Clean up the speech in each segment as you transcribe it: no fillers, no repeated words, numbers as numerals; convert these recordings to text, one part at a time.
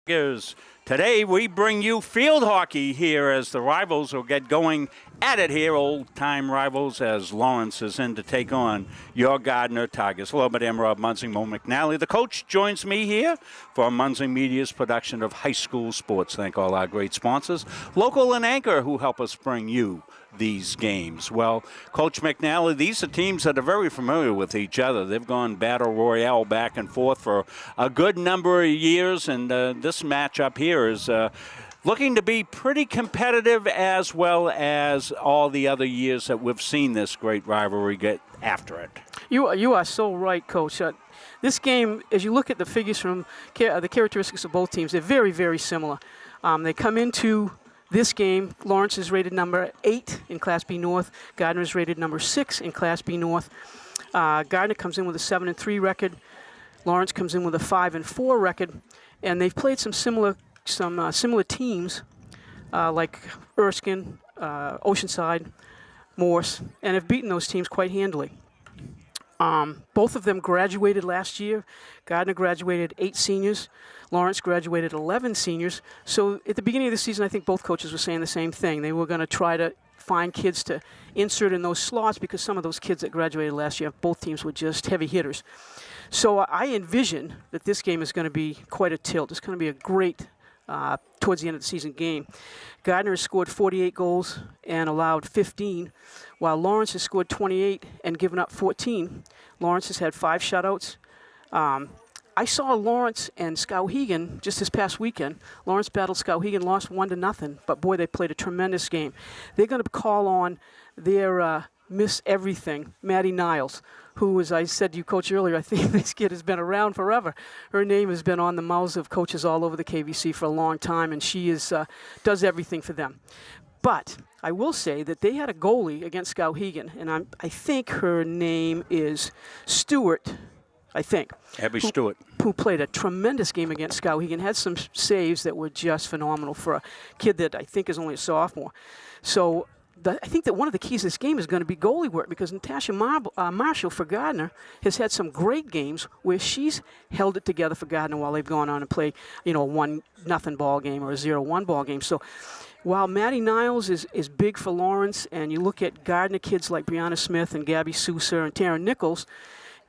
Tigers. Today we bring you field hockey here as the rivals will get going at it here, old-time rivals, as Lawrence is in to take on your Gardiner Tigers. Hello, I'm Rob Munsing, Mo McNally. The coach joins me here for Munsing Media's production of high school sports. Thank all our great sponsors, local and anchor, who help us bring you these games. Well, Coach McNally, these are teams that are very familiar with each other. They've gone battle royale back and forth for a good number of years, and this matchup here is looking to be pretty competitive, as well as all the other years that we've seen this great rivalry get after it. You are so right, Coach. This game, as you look at the figures from the characteristics of both teams, they're very, very similar. They come into this game, Lawrence is rated number 8 in Class B North. Gardiner is rated number 6 in Class B North. Gardiner comes in with a 7-3 record. Lawrence comes in with a 5-4 record, and they've played some similar teams like Erskine, Oceanside, Morse, and have beaten those teams quite handily. Both of them graduated last year. Gardiner graduated 8 seniors. Lawrence graduated 11 seniors. So at the beginning of the season, I think both coaches were saying the same thing. They were going to try to find kids to insert in those slots because some of those kids that graduated last year, both teams were just heavy hitters. So I envision that this game is going to be quite a tilt. It's going to be a great towards the end of the season game. Gardiner has scored 48 goals and allowed 15, while Lawrence has scored 28 and given up 14. Lawrence has had 5 shutouts. I saw Lawrence and Skowhegan just this past weekend. Lawrence battled Skowhegan, lost 1-0, but boy, they played a tremendous game. They're going to call on their Miss Everything, Maddie Niles, who, as I said to you, Coach, earlier, I think this kid has been around forever. Her name has been on the mouths of coaches all over the KVC for a long time, and she does everything for them. But I will say that they had a goalie against Skowhegan, and I think her name is Stewart, I think. Abby Stewart. Who played a tremendous game against Skowhegan, had some saves that were just phenomenal for a kid that I think is only a sophomore. So I think that one of the keys to this game is going to be goalie work, because Natasha Marshall for Gardiner has had some great games where she's held it together for Gardiner while they've gone on and played, a 1-0 ball game or a 0-1 ball game. So while Maddie Niles is big for Lawrence, and you look at Gardiner kids like Brianna Smith and Gabby Sousa and Taryn Nichols,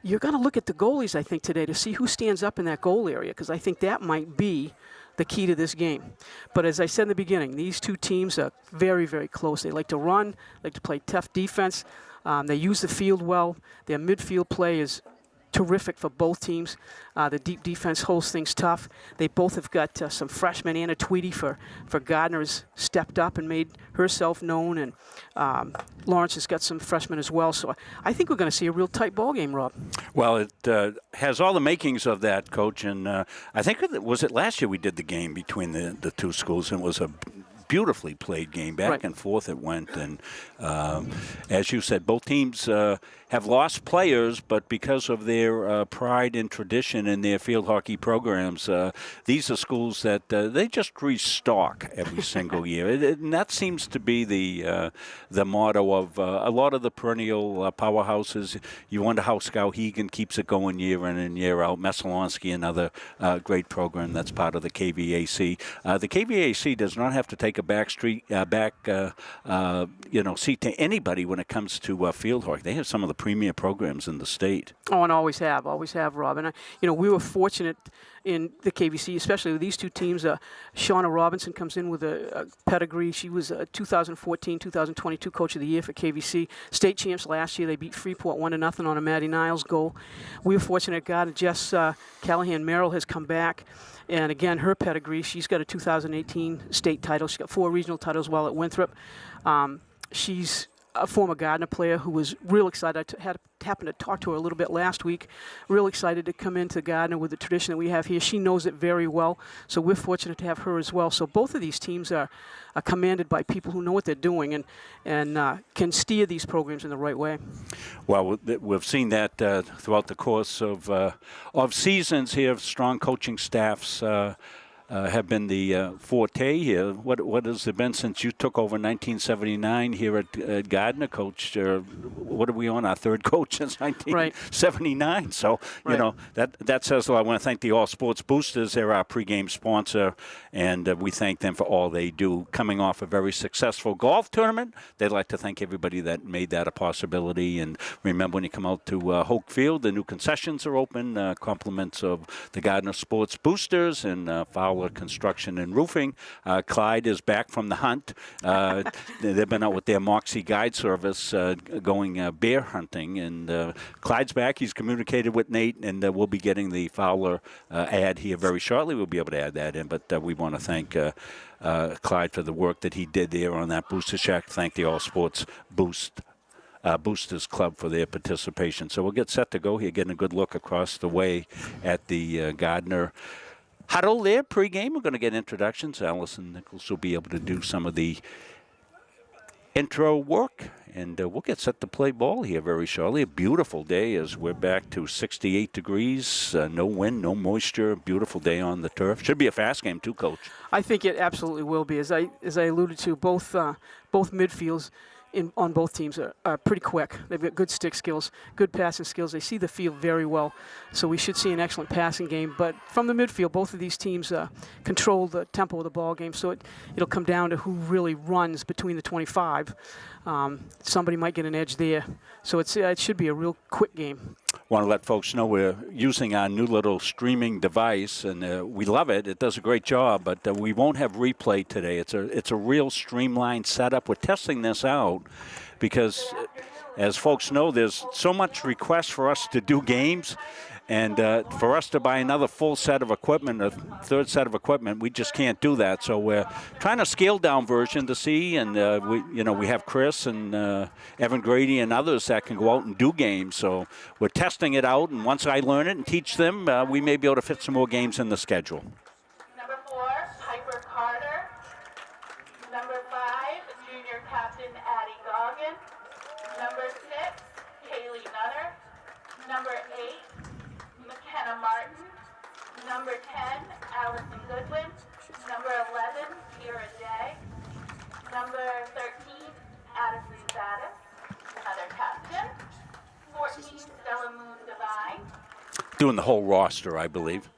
you're going to look at the goalies, I think, today to see who stands up in that goal area, because I think that might be the key to this game. But as I said in the beginning, these two teams are very, very close. They like to run, like to play tough defense. They use the field well. Their midfield play is terrific for both teams. The deep defense holds things tough. They both have got some freshmen. Anna Tweedy for Gardiner has stepped up and made herself known, and Lawrence has got some freshmen as well. So I think we're going to see a real tight ball game, Rob. Well, it has all the makings of that, Coach, and I think was it last year we did the game between the two schools, and it was a beautifully played game. Back and forth it went, and as you said, both teams have lost players, but because of their pride and tradition in their field hockey programs, these are schools that they just restock every single year. And that seems to be the motto of a lot of the perennial powerhouses. You wonder how Skowhegan keeps it going year in and year out. Messalonsky, another great program that's part of the KVAC. The KVAC does not have to take a back seat to anybody when it comes to field hockey. They have some of the premier programs in the state. Oh, and always have, Rob. And we were fortunate in the KVC, especially with these two teams. Shauna Robinson comes in with a pedigree. She was a 2014-2022 Coach of the Year for KVC. State champs last year. They beat Freeport 1-0 on a Maddie Niles goal. We were fortunate. God, Jess Callahan Merrill has come back. And again, her pedigree, she's got a 2018 state title. She's got 4 regional titles while at Winthrop. She's a former Gardiner player who was real excited. I happened to talk to her a little bit last week. Real excited to come into Gardiner with the tradition that we have here. She knows it very well, so we're fortunate to have her as well. So both of these teams are commanded by people who know what they're doing and can steer these programs in the right way. Well, we've seen that throughout the course of seasons here, strong coaching staffs have been the forte here. What has it been since you took over in 1979 here at Gardiner, Coach? What are we on, our third coach since 1979? Right. So, you know, that says a lot. I want to thank the All Sports Boosters. They're our pregame sponsor, and we thank them for all they do. Coming off a very successful golf tournament, they'd like to thank everybody that made that a possibility. And remember, when you come out to Hoke Field, the new concessions are open. Compliments of the Gardiner Sports Boosters and Fowler Construction and Roofing. Clyde is back from the hunt. They've been out with their Moxie Guide Service going bear hunting, and Clyde's back. He's communicated with Nate, and we'll be getting the Fowler ad here very shortly. We'll be able to add that in, but we want to thank Clyde for the work that he did there on that booster shack. Thank the All Sports Boosters Club for their participation. So we'll get set to go here, getting a good look across the way at the Gardiner huddle there pregame. We're going to get introductions. Allison Nichols will be able to do some of the intro work, and we'll get set to play ball here very shortly. A beautiful day as we're back to 68 degrees, no wind, no moisture, beautiful day on the turf. Should be a fast game too, Coach. I think it absolutely will be. As I alluded to, both midfields on both teams are pretty quick. They've got good stick skills, good passing skills. They see the field very well, so we should see an excellent passing game. But from the midfield, both of these teams control the tempo of the ball game, so it'll come down to who really runs between the 25. Somebody might get an edge there, so it should be a real quick game. Want to let folks know we're using our new little streaming device, and we love it. It does a great job, but we won't have replay today. It's a real streamlined setup. We're testing this out because, as folks know, there's so much request for us to do games, and for us to buy another full set of equipment, a third set of equipment, we just can't do that. So we're trying a scaled-down version to see, and we have Chris and Evan Grady and others that can go out and do games. So we're testing it out, and once I learn it and teach them, we may be able to fit some more games in the schedule. Number 4, Piper Carter. Number 5, junior captain Addie Goggin. Number 6, Kaylee Nutter. Number 8, McKenna Martin. Number 10, Allison Goodwin. Number 11, Kira Day. Number 13, Addison Zadis, another captain. 14, Stella Moon Divine. Doing the whole roster, I believe.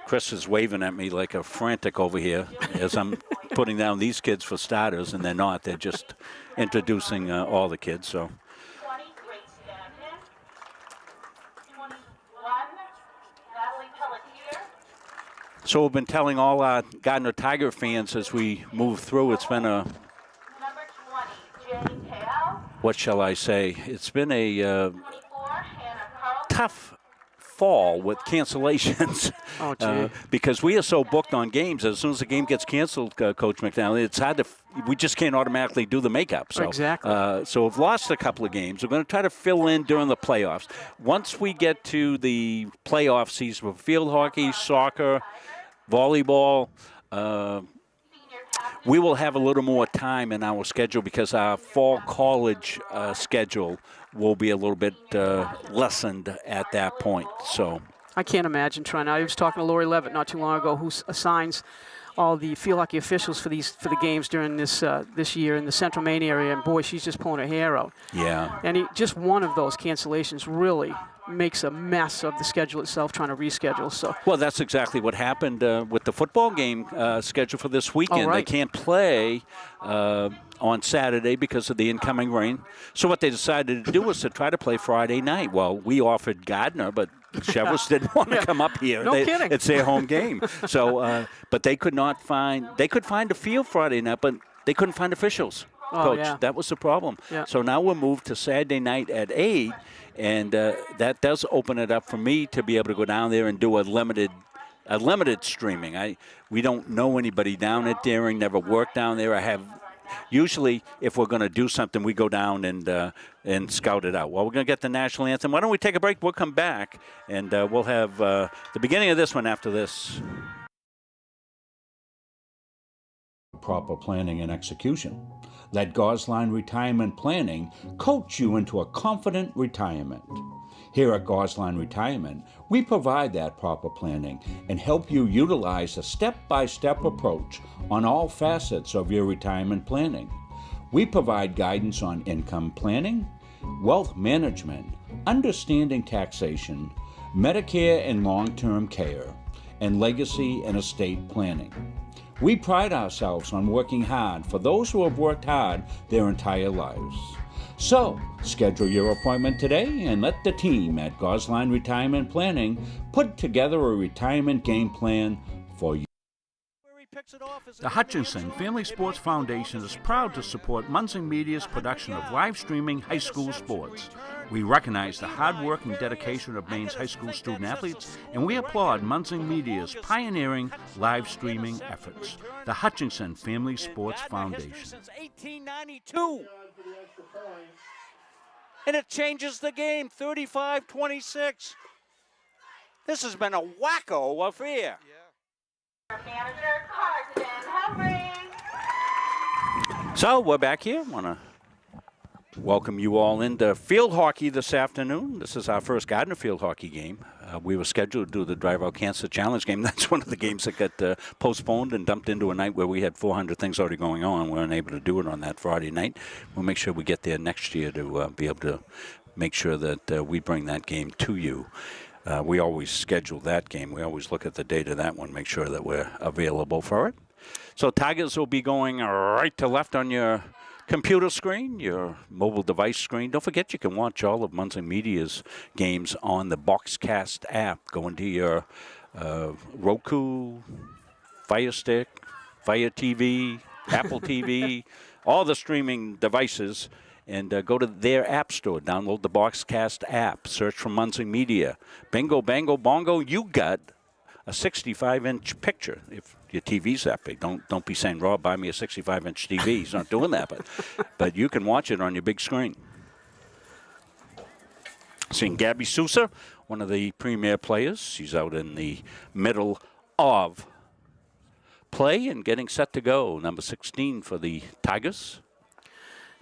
Chris is waving at me like a frantic over here as I'm putting down these kids for starters, and they're not. They're just introducing all the kids. So. 20, Grace Stanton. 21, Natalie Pelletier. So we've been telling all our Gardiner Tiger fans as we move through, it's been a, Number 20, Jane Kao. what shall I say, it's been a 24, Hannah Carlton. tough fall with cancellations. Oh, gee. Because we are so booked on games. As soon as the game gets canceled, Coach McNally, it's hard to, we just can't automatically do the makeup. So, Exactly. So we've lost a couple of games. We're going to try to fill in during the playoffs. Once we get to the playoff season for field hockey, soccer, volleyball, we will have a little more time in our schedule because our fall college schedule will be a little bit lessened at that point. So I can't imagine trying. I was talking to Lori Levitt not too long ago, who assigns all the field hockey officials for the games during this year in the Central Maine area, and boy, she's just pulling her hair out. yeah. And just one of those cancellations really makes a mess of the schedule itself, trying to reschedule. So. Well, that's exactly what happened with the football game scheduled for this weekend. Oh, right. They can't play on Saturday because of the incoming rain. So what they decided to do was to try to play Friday night. Well, we offered Gardiner, but Chevrolet didn't want to come up here. No kidding. It's their home game. So, but they could not find. They could find a field Friday night, but they couldn't find officials. Oh, Coach, yeah. that was the problem. Yeah. So now we're moved to Saturday night at 8, and that does open it up for me to be able to go down there and do a limited streaming. We don't know anybody down at Daring, never worked down there. I have usually, if we're going to do something, we go down and scout it out. Well, we're going to get the national anthem. Why don't we take a break? We'll come back, and we'll have the beginning of this one after this. Proper planning and execution. Let Gosline Retirement Planning coach you into a confident retirement. Here at Gosline Retirement, we provide that proper planning and help you utilize a step-by-step approach on all facets of your retirement planning. We provide guidance on income planning, wealth management, understanding taxation, Medicare and long-term care, and legacy and estate planning. We pride ourselves on working hard for those who have worked hard their entire lives. So, schedule your appointment today and let the team at Gosline Retirement Planning put together a retirement game plan for you. The Hutchinson Family Sports Foundation is proud to support Munson Media's production of live streaming high school sports. We recognize the hard work and dedication of Maine's high school student athletes, and we applaud Munson Media's pioneering live streaming efforts. The Hutchinson Family Sports Foundation. Since 1892. And it changes the game, 35-26. This has been a wacko affair. Manager Gardiner, Henry. So we're back here. Want to welcome you all into field hockey this afternoon. This is our first Gardiner field hockey game. We were scheduled to do the Drive Out Cancer Challenge game. That's one of the games that got postponed and dumped into a night where we had 400 things already going on. We weren't able to do it on that Friday night. We'll make sure we get there next year to be able to make sure that we bring that game to you. We always schedule that game. We always look at the date of that one, make sure that we're available for it. So Tigers will be going right to left on your computer screen, your mobile device screen. Don't forget you can watch all of Munson Media's games on the Boxcast app. Go into your Roku, Fire Stick, Fire TV, Apple TV, all the streaming devices, and go to their app store. Download the Boxcast app. Search for Munson Media. Bingo, bango, bongo, you got a 65-inch picture. If your TV's that big, don't be saying, Rob, buy me a 65-inch TV. He's not doing that, but you can watch it on your big screen. Seeing Gabby Sousa, one of the premier players. She's out in the middle of play and getting set to go. Number 16 for the Tigers.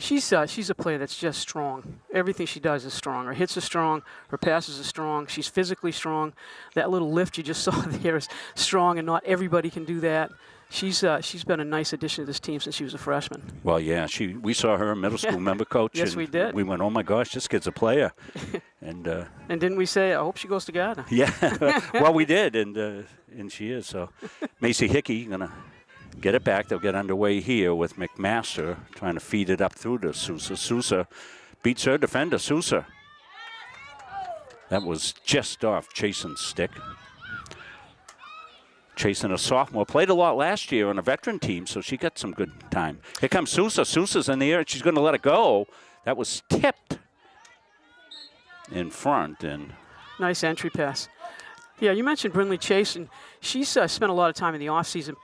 She's a player that's just strong. Everything she does is strong. Her hits are strong. Her passes are strong. She's physically strong. That little lift you just saw there is strong, and not everybody can do that. She's been a nice addition to this team since she was a freshman. Well, yeah, we saw her in middle school, remember, Coach? Yes, and we did. We went, oh my gosh, this kid's a player, and didn't we say, I hope she goes to Gardiner? yeah, well, we did, and she is. So, Macy Hickey gonna get it back. They'll get underway here with McMaster trying to feed it up through to Sousa. Sousa beats her defender, Sousa. That was just off Chasen's stick. Chasen, a sophomore, played a lot last year on a veteran team, so she got some good time. Here comes Sousa. Sousa's in the air, and she's going to let it go. That was tipped in front. And Nice entry pass. Yeah, you mentioned Brinley Chasen. She's spent a lot of time in the offseason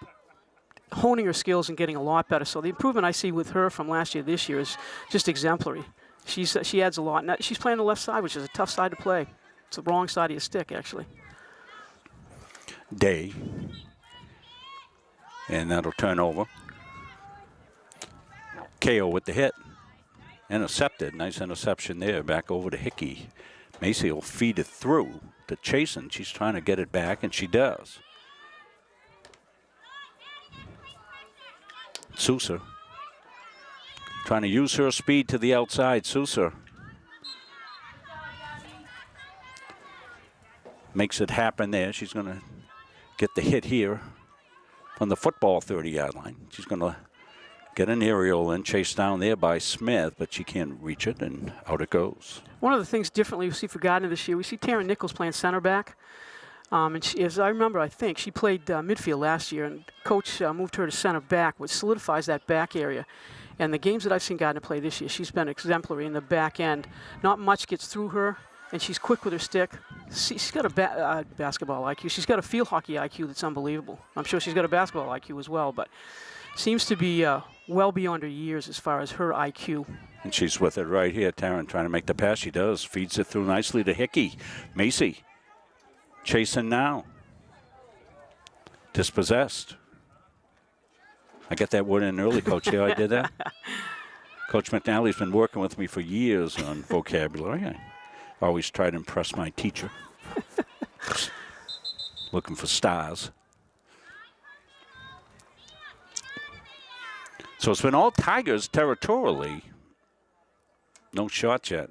honing her skills and getting a lot better. So the improvement I see with her from last year to this year is just exemplary. She adds a lot. Now, she's playing the left side, which is a tough side to play. It's the wrong side of your stick, actually. Day. And that'll turn over. KO with the hit. Intercepted. Nice interception there. Back over to Hickey. Macy will feed it through to Chasen. She's trying to get it back, and she does. Sousa trying to use her speed to the outside. Sousa makes it happen there. She's going to get the hit here from the football 30-yard line. She's going to get an aerial and chased down there by Smith, but she can't reach it, and out it goes. One of the things differently we see for Gardiner this year, we see Taryn Nichols playing center back. And she, as I remember, I think, she played midfield last year, and Coach moved her to center back, which solidifies that back area. And the games that I've seen Gardiner play this year, she's been exemplary in the back end. Not much gets through her, and she's quick with her stick. She's got a basketball IQ. She's got a field hockey IQ that's unbelievable. I'm sure she's got a basketball IQ as well, but seems to be well beyond her years as far as her IQ. And she's with it right here. Taryn trying to make the pass. She does. Feeds it through nicely to Hickey. Macy chasing now. Dispossessed. I got that word in early, Coach. Yeah, I did that. Coach McNally's been working with me for years on vocabulary. Always try to impress my teacher. Looking for stars. So it's been all Tigers territorially. No shots yet.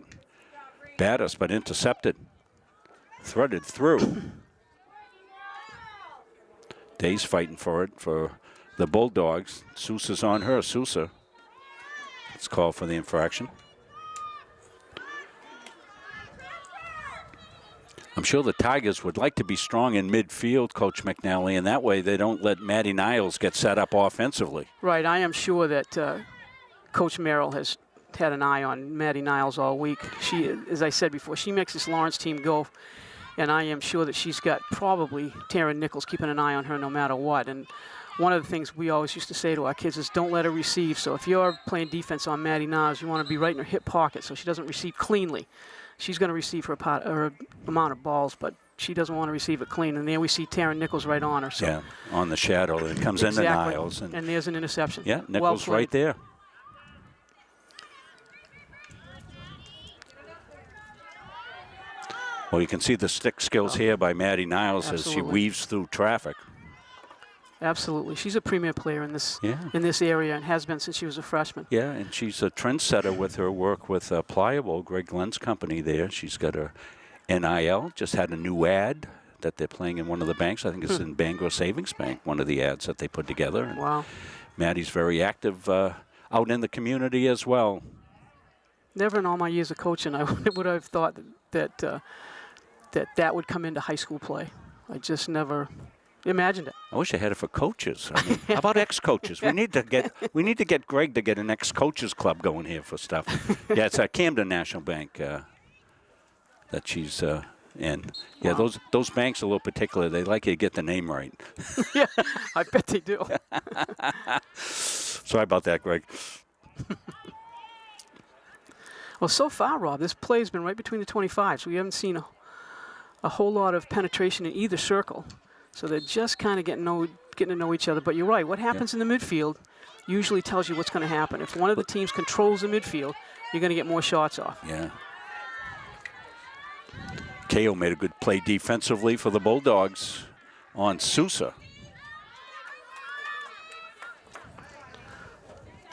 Battis, but intercepted. Threaded through. Day's fighting for it for the Bulldogs. Sousa's on her. Sousa. Let's call for the infraction. I'm sure the Tigers would like to be strong in midfield, Coach McNally, and that way they don't let Maddie Niles get set up offensively. Right. I am sure that Coach Merrill has had an eye on Maddie Niles all week. She, as I said before, she makes this Lawrence team go, and I am sure that she's got probably Taryn Nichols keeping an eye on her no matter what. And one of the things we always used to say to our kids is don't let her receive. So if you're playing defense on Maddie Niles, you want to be right in her hip pocket so she doesn't receive cleanly. She's going to receive her amount of balls, but she doesn't want to receive it clean. And there we see Taryn Nichols right on her. So. Yeah, on the shadow. It comes into Niles. And there's an interception. Yeah, Nichols right there. Well, you can see the stick skills here by Maddie Niles as she weaves through traffic. Absolutely. She's a premier player in this area and has been since she was a freshman. Yeah, and she's a trendsetter with her work with Pliable, Greg Glenn's company there. She's got her NIL, just had a new ad that they're playing in one of the banks. I think it's in Bangor Savings Bank, one of the ads that they put together. And wow. Maddie's very active out in the community as well. Never in all my years of coaching I would have thought that would come into high school play. I just never imagined it. I wish I had it for coaches. I mean, how about ex-coaches? We need to get Greg to get an ex-coaches club going here for stuff. Yeah, it's at Camden National Bank that she's in. Yeah, Wow. those banks are a little particular. They like you to get the name right. Yeah, I bet they do. Sorry about that, Greg. Well, so far, Rob, this play has been right between the 25s. We haven't seen a whole lot of penetration in either circle. So they're just kind of getting to know each other. But you're right. What happens in the midfield usually tells you what's going to happen. If one of the teams controls the midfield, you're going to get more shots off. Yeah. Ko made a good play defensively for the Bulldogs on Sousa.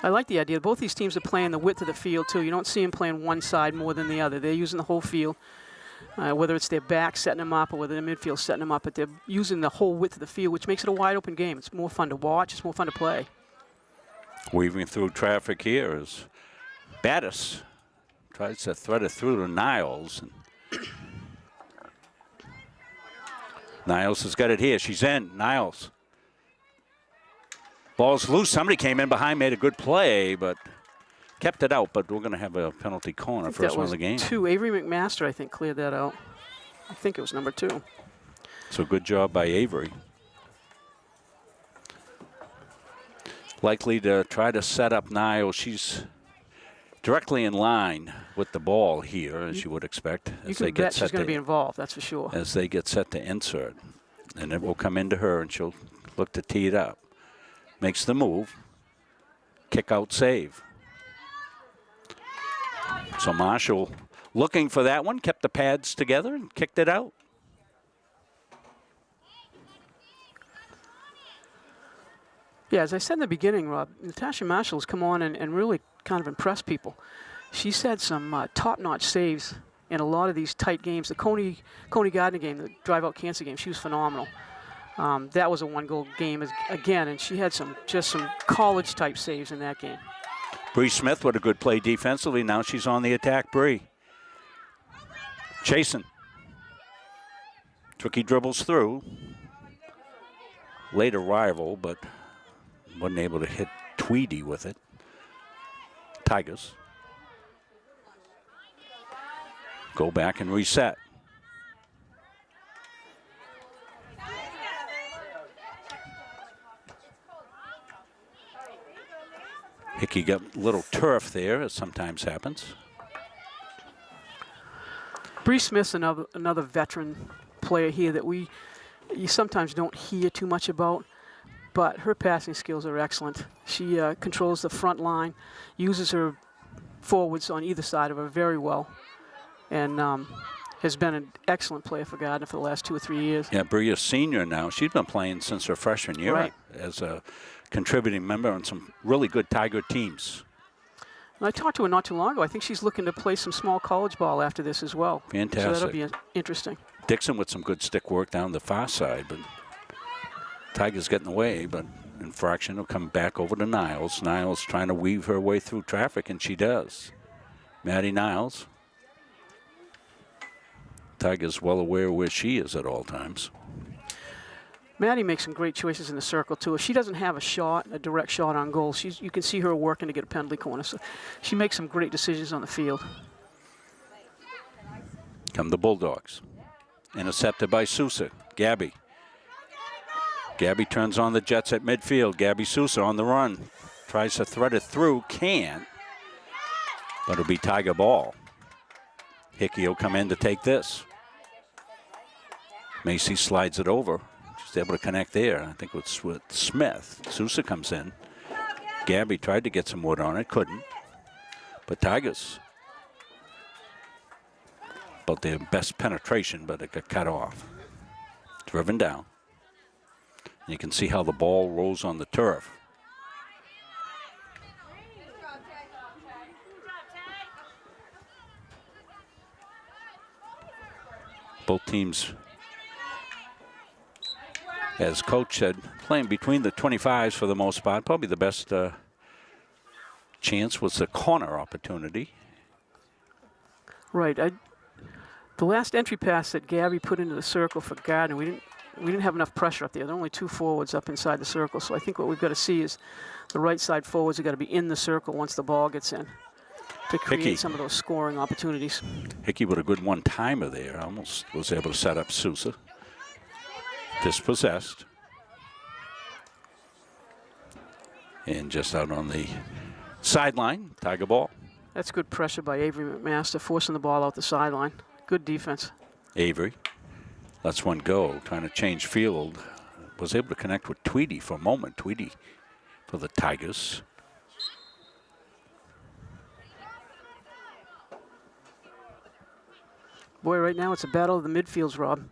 I like the idea. Both these teams are playing the width of the field, too. You don't see them playing one side more than the other. They're using the whole field. Whether it's their back setting them up or whether the midfield setting them up, but they're using the whole width of the field, which makes it a wide open game. It's more fun to watch. It's more fun to play. Weaving through traffic here is Battis. Tries to thread it through to Niles. Niles has got it here. She's in. Niles. Ball's loose. Somebody came in behind, made a good play, but kept it out, but we're going to have a penalty corner first one of the game. Avery McMaster, I think, cleared that out. I think it was number 2. So good job by Avery. Likely to try to set up Niles. She's directly in line with the ball here, as you would expect. You can bet she's going to be involved, that's for sure. As they get set to insert. And it will come into her, and she'll look to tee it up. Makes the move. Kick out save. So Marshall looking for that one, kept the pads together and kicked it out. Yeah, as I said in the beginning, Rob, Natasha Marshall has come on and really kind of impressed people. She's had some top-notch saves in a lot of these tight games. The Coney Gardiner game, the drive-out cancer game, she was phenomenal. That was a one-goal game again, and she had some college-type saves in that game. Bree Smith with a good play defensively. Now she's on the attack. Bree chasing. Tricky dribbles through. Late arrival, but wasn't able to hit Tweedy with it. Tigers go back and reset. Hickey got a little turf there, as sometimes happens. Bree Smith's another veteran player here that you sometimes don't hear too much about, but her passing skills are excellent. She controls the front line, uses her forwards on either side of her very well. and has been an excellent player for Gardiner for the last 2 or 3 years. Yeah, Bria's senior now. She's been playing since her freshman year Right. as a contributing member on some really good Tiger teams. And I talked to her not too long ago. I think she's looking to play some small college ball after this as well. Fantastic. So that'll be interesting. Dixon with some good stick work down the far side, but Tiger's getting away, but infraction will come back over to Niles. Niles trying to weave her way through traffic, and she does. Maddie Niles. Tiger's well aware where she is at all times. Maddie makes some great choices in the circle, too. If she doesn't have a direct shot on goal, you can see her working to get a penalty corner. So she makes some great decisions on the field. Come the Bulldogs. Intercepted by Sousa. Gabby. Gabby turns on the Jets at midfield. Gabby Sousa on the run. Tries to thread it through. Can't. But it'll be Tiger ball. Hickey will come in to take this. Macy slides it over. She's able to connect there. I think it's with Smith. Sousa comes in. Gabby tried to get some wood on it. Couldn't. But Tigers. About their best penetration, but it got cut off. Driven down. And you can see how the ball rolls on the turf. Both teams, as coach said, playing between the 25s for the most part. Probably the best chance was the corner opportunity. Right. The last entry pass that Gabby put into the circle for Gardiner, we didn't have enough pressure up there. There are only 2 forwards up inside the circle. So I think what we've got to see is the right side forwards have got to be in the circle once the ball gets in to create Hickey. some of those scoring opportunities. Hickey with a good one-timer there. Almost was able to set up Sousa. Dispossessed. And just out on the sideline, Tiger ball. That's good pressure by Avery McMaster, forcing the ball out the sideline. Good defense. Avery lets one go, trying to change field. Was able to connect with Tweedy for a moment. Tweedy for the Tigers. Boy, right now it's a battle of the midfields, Rob.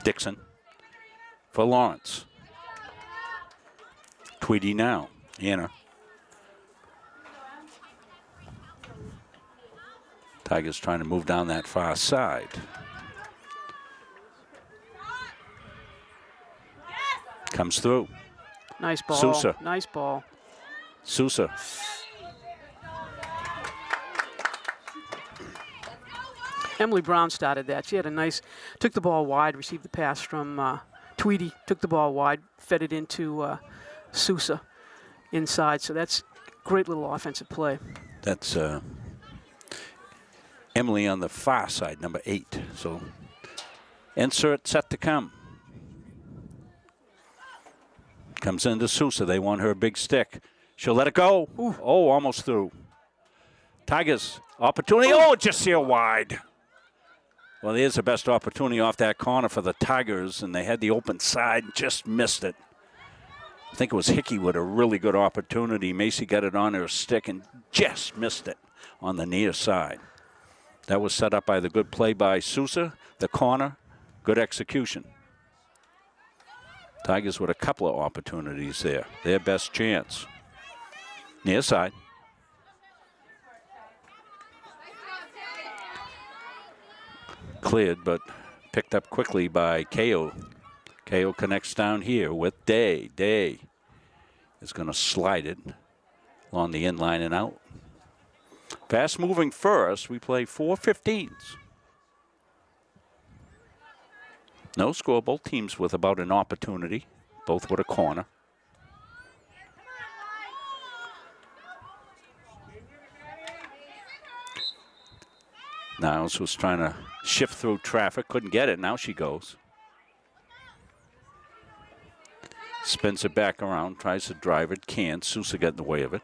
Dixon for Lawrence. Tweedy now. Anna. Tigers trying to move down that far side. Comes through. Nice ball. Sousa. Nice ball. Sousa. Emily Brown started that. She had a nice, took the ball wide, received the pass from Tweedy, took the ball wide, fed it into Sousa inside. So that's great little offensive play. That's Emily on the far side, number 8. So insert set to come. Comes into Sousa. They want her big stick. She'll let it go. Ooh. Oh, almost through. Tigers, opportunity. Oh, just seal wide. Well, there's the best opportunity off that corner for the Tigers, and they had the open side, just missed it. I think it was Hickey with a really good opportunity. Macy got it on her stick and just missed it on the near side. That was set up by the good play by Sousa, the corner, good execution. Tigers with a couple of opportunities there. Their best chance. Near side. Cleared, but picked up quickly by Ko. Ko connects down here with Day. Day is going to slide it along the inline and out. Fast moving first. We play 4:15s. No score. Both teams with about an opportunity. Both with a corner. Niles was trying to shift through traffic. Couldn't get it. Now she goes. Spins it back around. Tries to drive it. Can't. Sousa got in the way of it.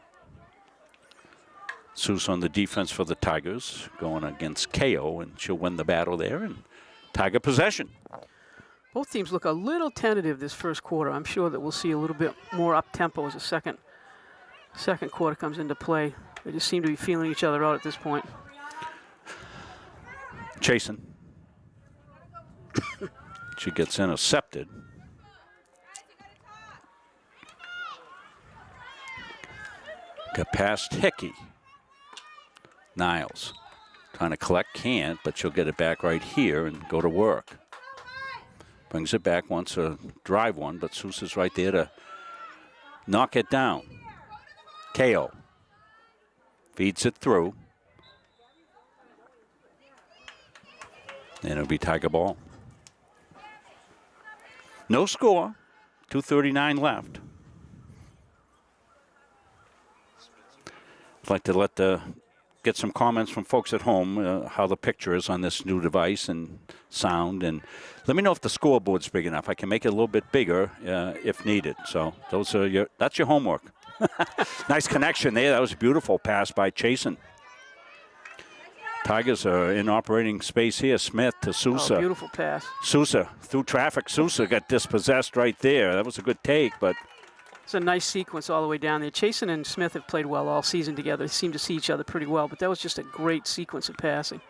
Sousa on the defense for the Tigers. Going against KO. And she'll win the battle there. And Tiger possession. Both teams look a little tentative this first quarter. I'm sure that we'll see a little bit more up-tempo as the second quarter comes into play. They just seem to be feeling each other out at this point. Chasing. She gets intercepted. Got past Hickey. Niles trying to collect, can't, but she'll get it back right here and go to work. Brings it back, wants to drive one, but Sousa's right there to knock it down. KO. Feeds it through. And it'll be Tiger ball. No score. 2:39 left. I'd like to get some comments from folks at home, how the picture is on this new device and sound. And let me know if the scoreboard's big enough. I can make it a little bit bigger if needed. So that's your homework. Nice connection there. That was a beautiful pass by Chasen. Tigers are in operating space here. Smith to Sousa. Oh, beautiful pass. Sousa through traffic. Sousa got dispossessed right there. That was a good take, but it's a nice sequence all the way down there. Chasen and Smith have played well all season together. They seem to see each other pretty well, but that was just a great sequence of passing.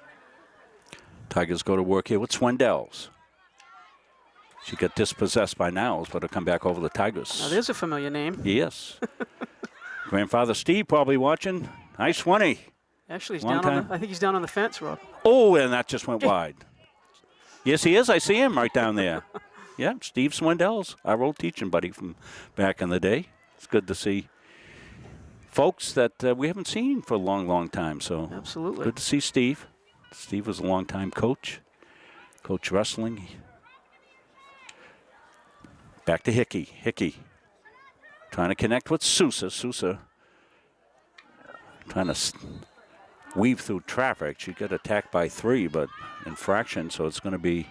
Tigers go to work here with Swindells. She got dispossessed by Niles, but it'll come back over the Tigers. Now, there's a familiar name. Yes. Grandfather Steve probably watching. Nice 20. Actually, I think he's down on the fence, Rob. Oh, and that just went wide. Yes, he is. I see him right down there. Yeah, Steve Swindells, our old teaching buddy from back in the day. It's good to see folks that we haven't seen for a long, long time. So absolutely good to see Steve. Steve was a long-time coach, coach wrestling. Back to Hickey. Hickey trying to connect with Sousa. Sousa trying to weave through traffic. She got attacked by 3, but infraction, so it's going to be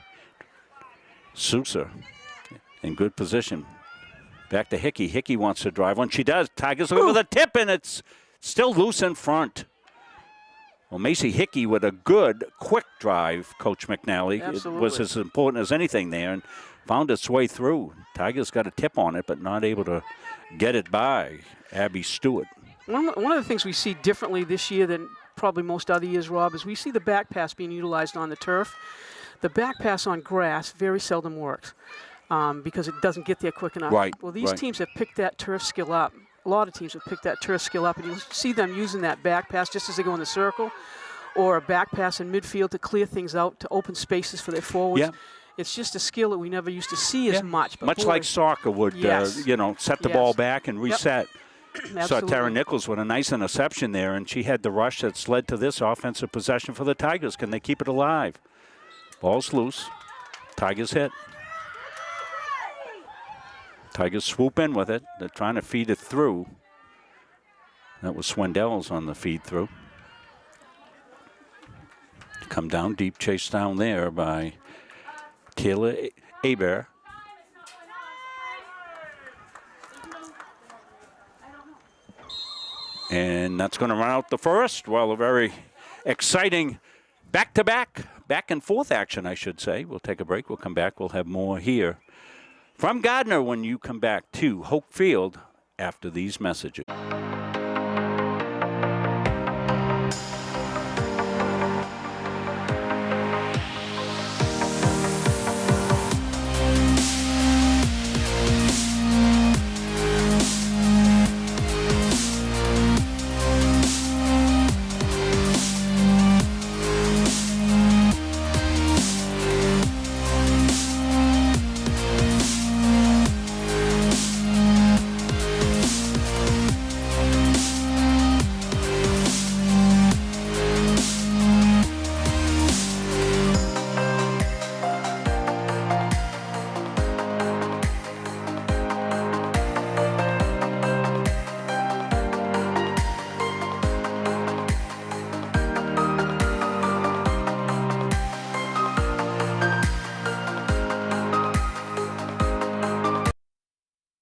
Sousa in good position. Back to Hickey. Hickey wants to drive one. She does. Tigers over the tip, and it's still loose in front. Well, Macy Hickey with a good, quick drive, Coach McNally. Absolutely. It was as important as anything there and found its way through. Tigers got a tip on it, but not able to get it by Abby Stewart. One of the things we see differently this year than probably most other years, Rob, is we see the back pass being utilized on the turf. The back pass on grass very seldom works because it doesn't get there quick enough. Right. Well, these teams have picked that turf skill up. A lot of teams have picked that turf skill up, and you'll see them using that back pass just as they go in the circle, or a back pass in midfield to clear things out, to open spaces for their forwards. Yeah. It's just a skill that we never used to see as much. But Much like soccer would, yes. set the ball back and reset. Saw Absolutely. Tara Nichols with a nice interception there, and she had the rush that's led to this offensive possession for the Tigers. Can they keep it alive? Ball's loose. Tigers hit. Tigers swoop in with it. They're trying to feed it through. That was Swindells on the feed through. Come down deep, chase down there by Taylor Aber. And that's going to run out the first. Well, a very exciting back-to-back, back-and-forth action, I should say. We'll take a break. We'll come back. We'll have more here from Gardiner when you come back to Hope Field after these messages.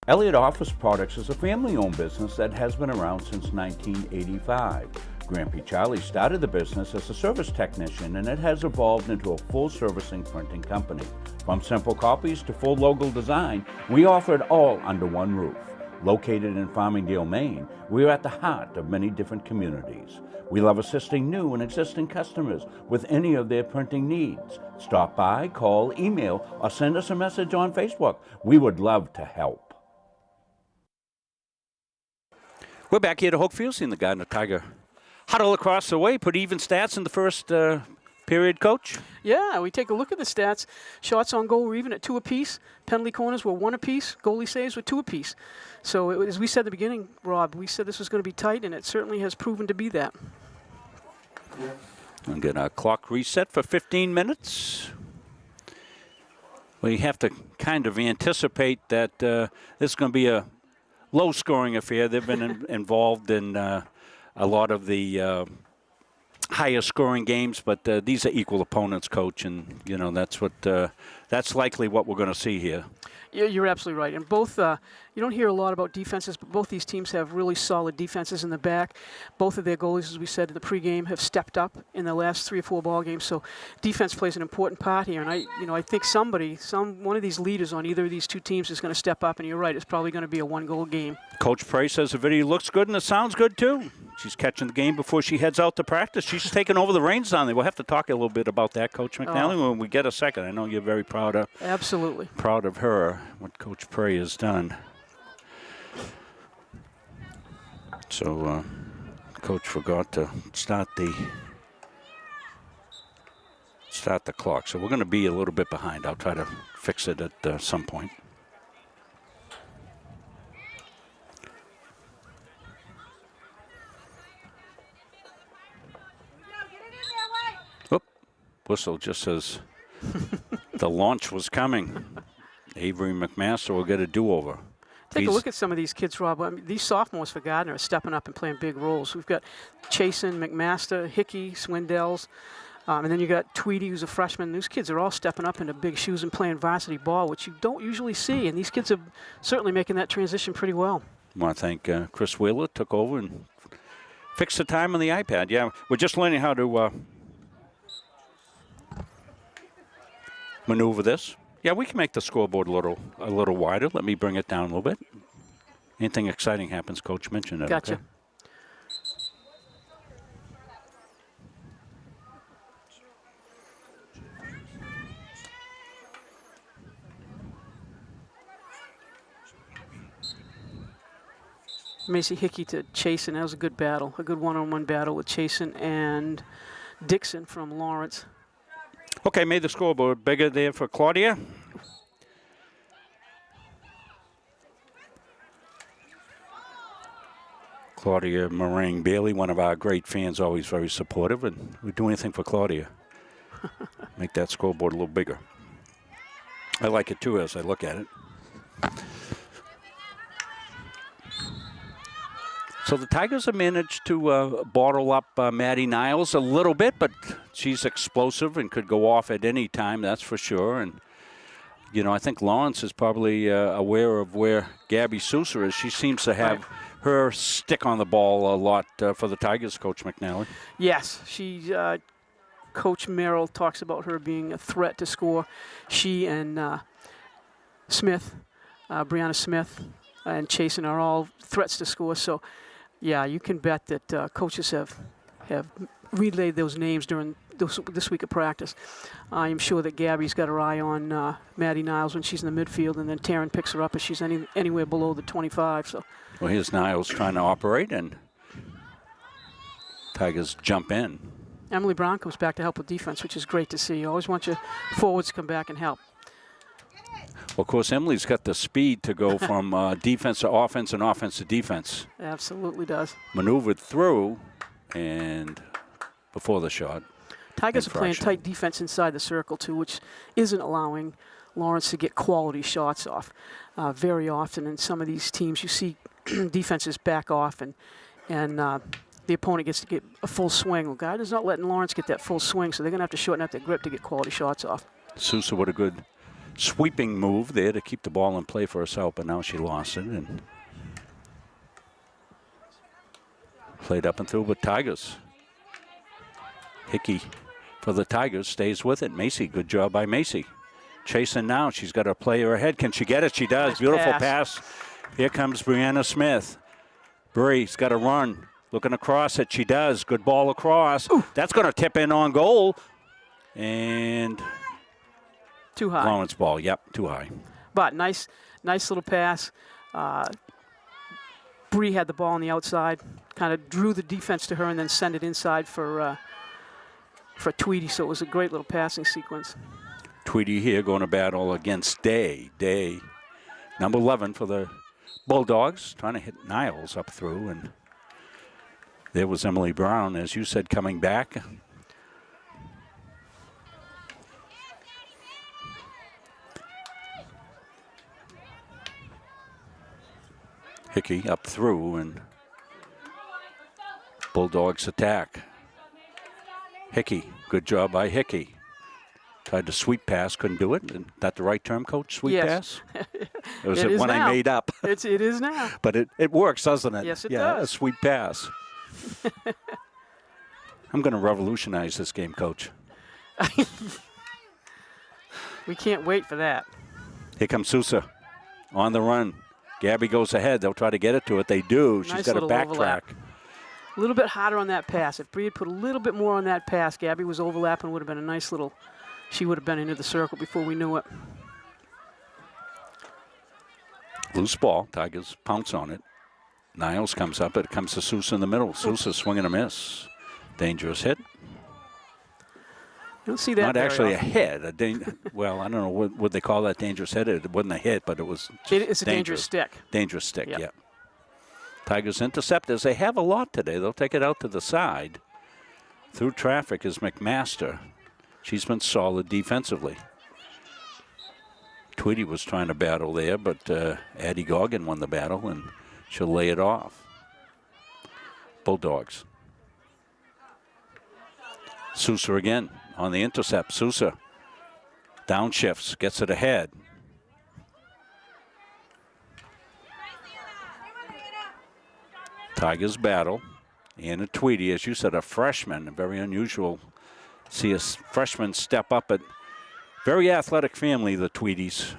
Elliott Office Products is a family-owned business that has been around since 1985. Grandpa Charlie started the business as a service technician, and it has evolved into a full-servicing printing company. From simple copies to full logo design, we offer it all under one roof. Located in Farmingdale, Maine, we are at the heart of many different communities. We love assisting new and existing customers with any of their printing needs. Stop by, call, email, or send us a message on Facebook. We would love to help. We're back here to Hoke Field, seeing the Gardiner Tiger huddle across the way. Put even stats in the first period, Coach. Yeah, we take a look at the stats. Shots on goal were even at 2 apiece. Penalty corners were 1 apiece. Goalie saves were 2 apiece. So as we said at the beginning, Rob, we said this was going to be tight, and it certainly has proven to be that. We'll get our clock reset for 15 minutes. We have to kind of anticipate that this is going to be a low-scoring affair. They've been involved in a lot of the higher-scoring games, but these are equal opponents, Coach, and you know that's likely what we're going to see here. Yeah, you're absolutely right. And both, you don't hear a lot about defenses, but both these teams have really solid defenses in the back. Both of their goalies, as we said in the pregame, have stepped up in the last 3 or 4 ball games. So defense plays an important part here. And I think one of these leaders on either of these two teams is going to step up. And you're right, it's probably going to be a 1-goal game. Coach Prey says the video looks good and it sounds good too. She's catching the game before she heads out to practice. She's taking over the reins down there. We'll have to talk a little bit about that, Coach McNally, when we get a second. I know you're very proud of. Absolutely. Proud of her, what Coach Prey has done. So, Coach forgot to start the clock. So we're going to be a little bit behind. I'll try to fix it at some point. Oop, whistle just says the launch was coming. Avery McMaster will get a do-over. Take a look at some of these kids, Rob. I mean, these sophomores for Gardiner are stepping up and playing big roles. We've got Chasen, McMaster, Hickey, Swindells, and then you got Tweedy, who's a freshman. These kids are all stepping up into big shoes and playing varsity ball, which you don't usually see. And these kids are certainly making that transition pretty well. I want to thank Chris Wheeler, took over and fixed the time on the iPad. Yeah, we're just learning how to maneuver this. Yeah, we can make the scoreboard a little wider. Let me bring it down a little bit. Anything exciting happens, Coach, mention it. Gotcha. Okay? Macy Hickey to Chasen. That was a good battle, a good one-on-one battle with Chasen and Dixon from Lawrence. Okay, made the scoreboard bigger there for Claudia. Claudia Meringue Bailey, one of our great fans, always very supportive, and we'd do anything for Claudia. Make that scoreboard a little bigger. I like it too as I look at it. So the Tigers have managed to bottle up Maddie Niles a little bit, but she's explosive and could go off at any time, that's for sure. And, you know, I think Lawrence is probably aware of where Gabby Sousa is. She seems to have her stick on the ball a lot for the Tigers, Coach McNally. Yes, Coach Merrill talks about her being a threat to score. She and Smith, Brianna Smith, and Chasen are all threats to score. So, yeah, you can bet that coaches have relayed those names during this week of practice. I am sure that Gabby's got her eye on Maddie Niles when she's in the midfield, and then Taryn picks her up if she's anywhere below the 25. So, well, here's Niles trying to operate, and Tigers jump in. Emily Brown comes back to help with defense, which is great to see. You always want your forwards to come back and help. Well, of course, Emily's got the speed to go from defense to offense and offense to defense. Absolutely does. Maneuvered through and before the shot. Tigers are playing tight defense inside the circle, too, which isn't allowing Lawrence to get quality shots off. Very often in some of these teams, you see defenses back off and the opponent gets to get a full swing. Well, Gardner's not letting Lawrence get that full swing, so they're going to have to shorten up their grip to get quality shots off. Sousa with a good sweeping move there to keep the ball in play for herself, but now she lost it and played up and through with Tigers. Hickey for the Tigers stays with it. Macy, good job by Macy. Chasing now, she's got a player ahead. Can she get it? She does. Nice Beautiful pass. Here comes Brianna Smith. Bree's got to run. Looking across it. She does. Good ball across. Ooh. That's going to tip in on goal. And too high. Lawrence ball. Yep, too high. But nice little pass. Bree had the ball on the outside. Kind of drew the defense to her and then sent it inside for Tweedy. So it was a great little passing sequence. Tweedy here going to battle against Day. Day, number 11 for the Bulldogs, trying to hit Niles up through. And there was Emily Brown, as you said, coming back. Hickey up through, and Bulldogs attack. Hickey, good job by Hickey. Tried to sweep pass, couldn't do it. Is that the right term, Coach? Sweep yes. pass? Or was it one now. I made up? It is now. But it works, doesn't it? Yes, it yeah, does. A sweep pass. I'm going to revolutionize this game, Coach. We can't wait for that. Here comes Sousa on the run. Gabby goes ahead. They'll try to get it to it. They do. She's Nice got to little backtrack. overlap. A little bit harder on that pass. If Bree had put a little bit more on that pass, Gabby was overlapping, would have been a nice little, she would have been into the circle before we knew it. Loose ball. Tigers pounce on it. Niles comes up. It comes to Sousa in the middle. Sousa swinging a miss. Dangerous hit. You don't see that Not very actually often. a hit. Well, I don't know what would they call that dangerous hit. It wasn't a hit, but it was just It's a dangerous stick. Dangerous stick, Yep. yeah. Tigers interceptors. They have a lot today. They'll take it out to the side. Through traffic is McMaster. She's been solid defensively. Tweedy was trying to battle there, but Addie Goggin won the battle, and she'll lay it off. Bulldogs. Sousa again on the intercept. Sousa downshifts, gets it ahead. Tigers battle. Anna Tweedy, as you said, a freshman, very unusual. See a freshman step up at very athletic family, the Tweedies.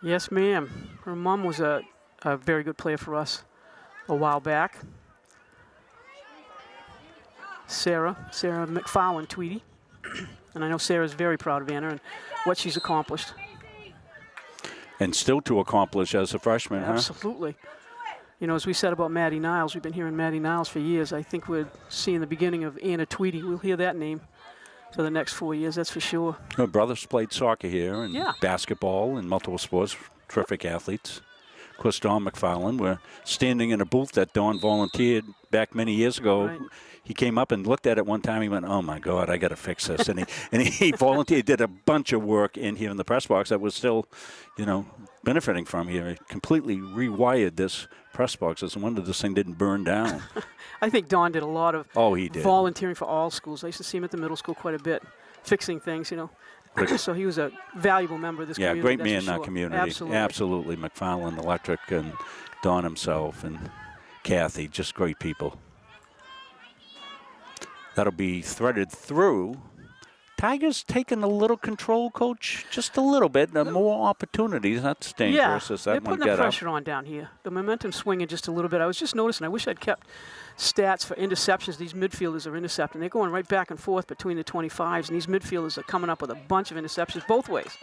Yes, ma'am. Her mom was a very good player for us a while back. Sarah McFarland Tweedy. And I know Sarah's very proud of Anna and what she's accomplished. And still to accomplish as a freshman, Absolutely. You know, as we said about Maddie Niles, we've been hearing Maddie Niles for years. I think we're seeing the beginning of Anna Tweedy. We'll hear that name for the next 4 years, that's for sure. Her brothers played soccer here and Yeah. basketball and multiple sports, terrific athletes. Of course, Don McFarland, we're standing in a booth that Don volunteered back many years ago. Right. He came up and looked at it one time. He went, "Oh my God, I got to fix this." And he volunteered, did a bunch of work in here in the press box that was still, you know, benefiting from here. He completely rewired this press box. It's a wonder this thing didn't burn down. I think Don did a lot of He did. volunteering for all schools. I used to see him at the middle school quite a bit, fixing things, you know. So he was a valuable member of this community. Great that's man for in our sure. community. Absolutely. McFarland Electric and Don himself and Kathy, just great people. That'll be threaded through. Tigers taking a little control, Coach, just a little bit. More opportunities. That's dangerous as they're that one putting the get up. pressure on down here. The momentum swinging just a little bit. I was just noticing, I wish I'd kept stats for interceptions. These midfielders are intercepting. They're going right back and forth between the 25s, and these midfielders are coming up with a bunch of interceptions both ways.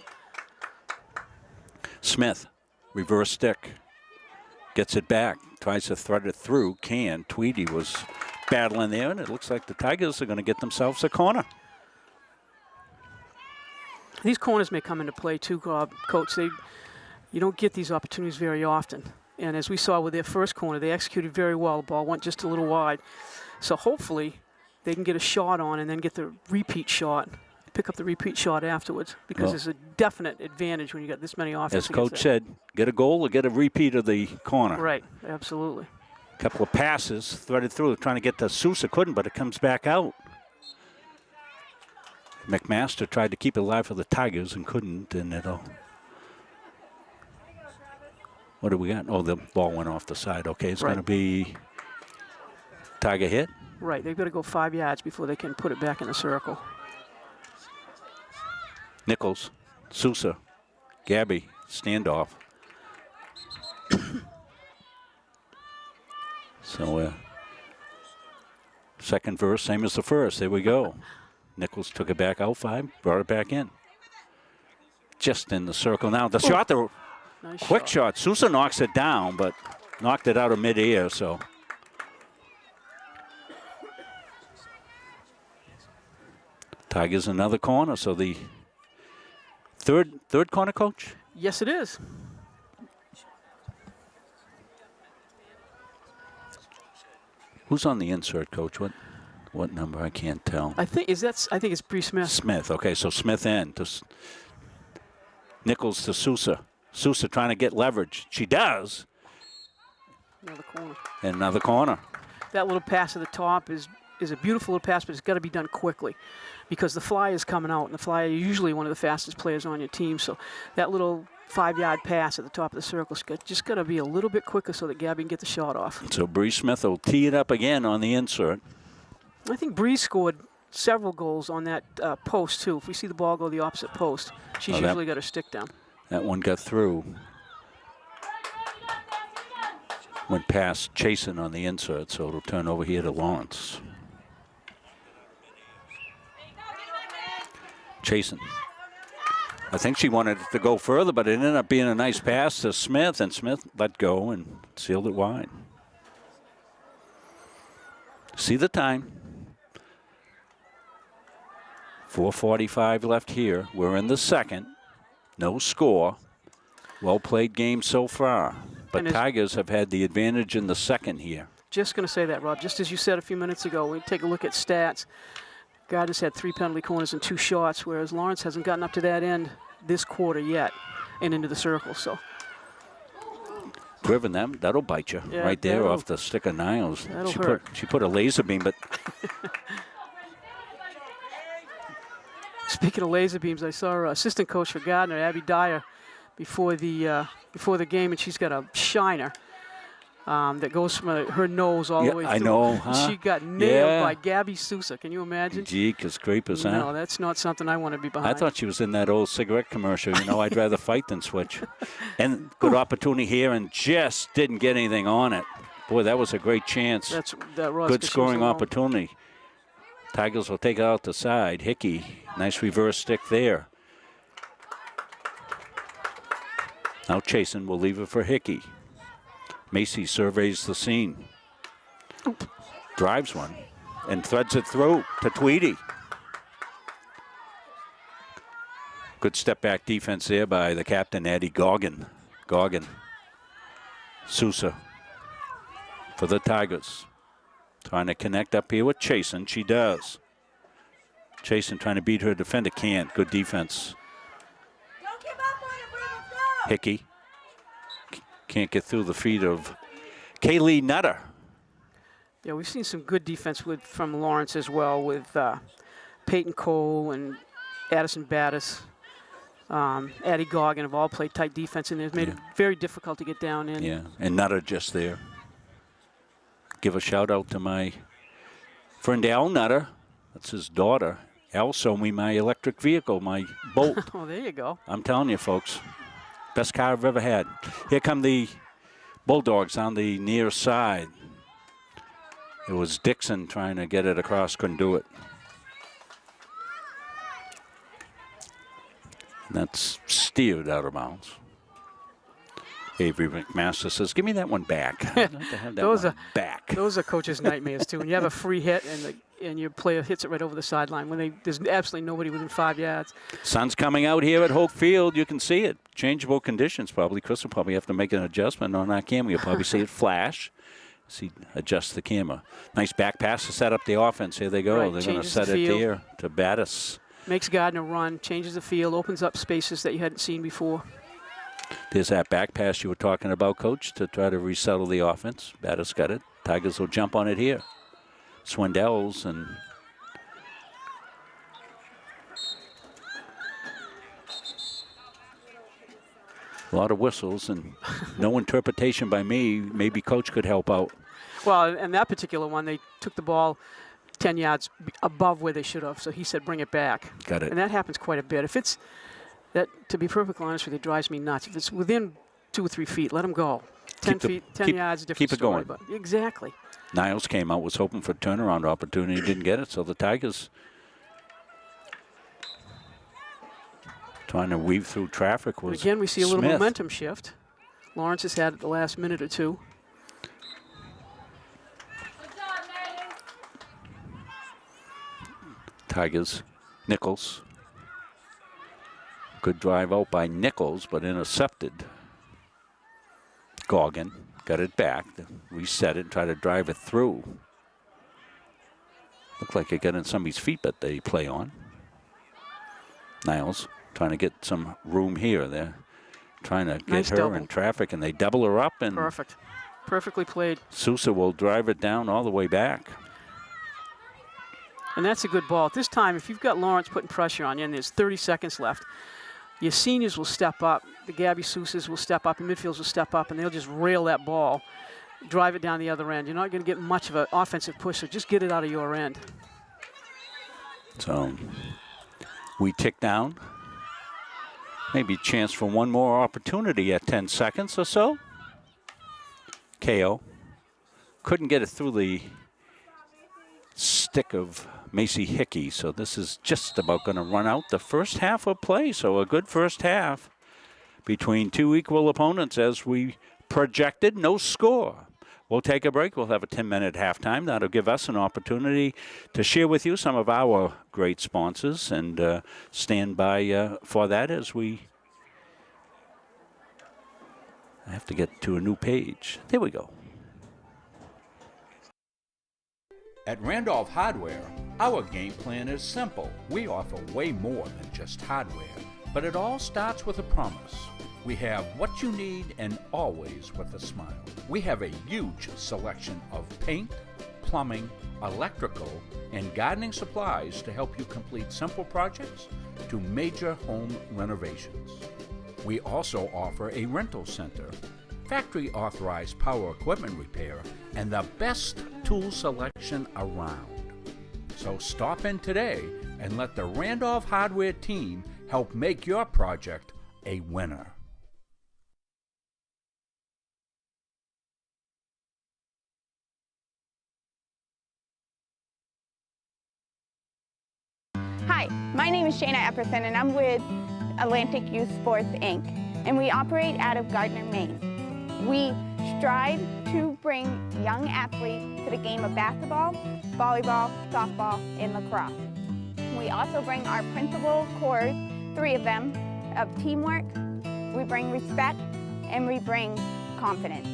Smith, reverse stick, gets it back, tries to thread it through. Tweedy was battling there, and it looks like the Tigers are going to get themselves a corner. These corners may come into play too, Coach. You don't get these opportunities very often. And as we saw with their first corner, they executed very well. The ball went just a little wide. So hopefully they can get a shot on and then get the repeat shot, pick up the repeat shot afterwards, because there's a definite advantage when you got this many offenses. As Coach said, get a goal or get a repeat of the corner. Right, absolutely. Couple of passes threaded through, trying to get to Sousa, couldn't, but it comes back out. McMaster tried to keep it alive for the Tigers and couldn't, and it'll. What do we got? Oh, the ball went off the side. Okay, it's going to be Tiger hit. Right, they've got to go 5 yards before they can put it back in the circle. Nichols, Sousa, Gabby, standoff. So second verse, same as the first. There we go. Nichols took it back out 5, brought it back in. Just in the circle now. The shot, the Nice quick shot. Sousa knocks it down, but knocked it out of midair, so. Tigers another corner, so the third corner, Coach? Yes, it is. Who's on the insert, Coach? What number? I can't tell. I think it's Bree Smith. Smith. Okay, so Smith in to Nichols to Sousa. Sousa trying to get leverage. She does. Another corner. And another corner. That little pass at the top is a beautiful little pass, but it's got to be done quickly because the fly is coming out, and the fly is usually one of the fastest players on your team. So that little 5-yard pass at the top of the circle just got to be a little bit quicker so that Gabby can get the shot off. So Bree Smith will tee it up again on the insert. I think Bree scored several goals on that post, too. If we see the ball go the opposite post, she's usually got her stick down. That one got through. Went past Chasen on the insert, so it'll turn over here to Lawrence. Chasen. I think she wanted it to go further, but it ended up being a nice pass to Smith, and Smith let go and sealed it wide. See the time. 4:45 left here. We're in the second. No score. Well-played game so far. But Tigers have had the advantage in the second here. Just going to say that, Rob. Just as you said a few minutes ago, we take a look at stats. Gardiner's had 3 penalty corners and 2 shots, whereas Lawrence hasn't gotten up to that end this quarter yet and into the circle. So, Driven them, that'll bite you right there off the stick of Niles. She put a laser beam, but speaking of laser beams, I saw assistant coach for Gardiner, Abby Dyer, before the game, and she's got a shiner that goes from her nose all the way through. I know, huh? She got nailed by Gabby Sousa. Can you imagine? Gee, creepers, huh? No, that's not something I want to be behind. I thought she was in that old cigarette commercial. You know, I'd rather fight than switch. And good opportunity here, and just didn't get anything on it. Boy, that was a great chance. Good scoring opportunity. Tigers will take it out the side. Hickey, nice reverse stick there. Now Chasen will leave it for Hickey. Macy surveys the scene. Drives one and threads it through to Tweedy. Good step back defense there by the captain, Addie Goggin. Sousa for the Tigers. Trying to connect up here with Chasen. She does. Chasen trying to beat her defender. Can't. Good defense. Hickey can't get through the feet of Kaylee Nutter. Yeah, we've seen some good defense from Lawrence as well, with Peyton Cole and Addison Battis. Addie Goggin have all played tight defense, and they've made it very difficult to get down in. Yeah, and Nutter just there. Give a shout out to my friend Al Nutter. That's his daughter. Al sold me my electric vehicle, my Bolt. Oh, there you go. I'm telling you, folks. Best car I've ever had. Here come the Bulldogs on the near side. It was Dixon trying to get it across, couldn't do it. And that's steered out of bounds. Avery McMaster says, give me that one back. I'd like to have that back. Those are coaches' nightmares, too. When you have a free hit and your player hits it right over the sideline, there's absolutely nobody within 5 yards. Sun's coming out here at Hoke Field. You can see it. Changeable conditions, probably. Chris will probably have to make an adjustment on that camera. You'll probably see it flash. Adjust the camera. Nice back pass to set up the offense. Here they go. Right, they're going to set it there to Battis. Makes Gardiner run, changes the field, opens up spaces that you hadn't seen before. There's that back pass you were talking about, Coach, to try to resettle the offense. Battis got it. Tigers will jump on it here. Swindells and a lot of whistles and no interpretation by me. Maybe Coach could help out. Well, in that particular one, they took the ball 10 yards above where they should have, so he said bring it back. Got it. And that happens quite a bit. If it's that, to be perfectly honest with you, it drives me nuts. If it's within 2 or 3 feet, let them go. 10 Keep the- feet, 10 keep- yards, different keep it story. going. But exactly. Niles came out, was hoping for a turnaround opportunity, didn't get it, so the Tigers trying to weave through traffic And was again, we see a little Smith. momentum shift. Lawrence has had it the last minute or two. Tigers, Nichols. Good drive out by Nichols, but intercepted. Goggin got it back, reset it, tried to drive it through. Looked like it got in somebody's feet, but they play on. Niles trying to get some room here. They're trying to get Nice her double. in traffic, and they double her up, and Perfect. Perfectly played. Sousa will drive it down all the way back. And that's a good ball. At this time, if you've got Lawrence putting pressure on you and there's 30 seconds left, your seniors will step up. The Gabby Sousas will step up. The midfielders will step up, and they'll just rail that ball, drive it down the other end. You're not going to get much of an offensive push, so just get it out of your end. So we tick down. Maybe chance for one more opportunity at 10 seconds or so. KO. Couldn't get it through the stick of Macy Hickey, so this is just about going to run out the first half of play. So a good first half between two equal opponents as we projected. No score. We'll take a break. We'll have a 10-minute halftime. That'll give us an opportunity to share with you some of our great sponsors and stand by for that as we... I have to get to a new page. There we go. At Randolph Hardware, our game plan is simple. We offer way more than just hardware, but it all starts with a promise. We have what you need and always with a smile. We have a huge selection of paint, plumbing, electrical, and gardening supplies to help you complete simple projects to major home renovations. We also offer a rental center, factory authorized power equipment repair, and the best tool selection around. So stop in today and let the Randolph Hardware team help make your project a winner. Hi, my name is Shayna Epperson and I'm with Atlantic Youth Sports, Inc. and we operate out of Gardiner, Maine. We strive to bring young athletes to the game of basketball, volleyball, softball, and lacrosse. We also bring our principal cores, 3 of them, of teamwork, we bring respect, and we bring confidence.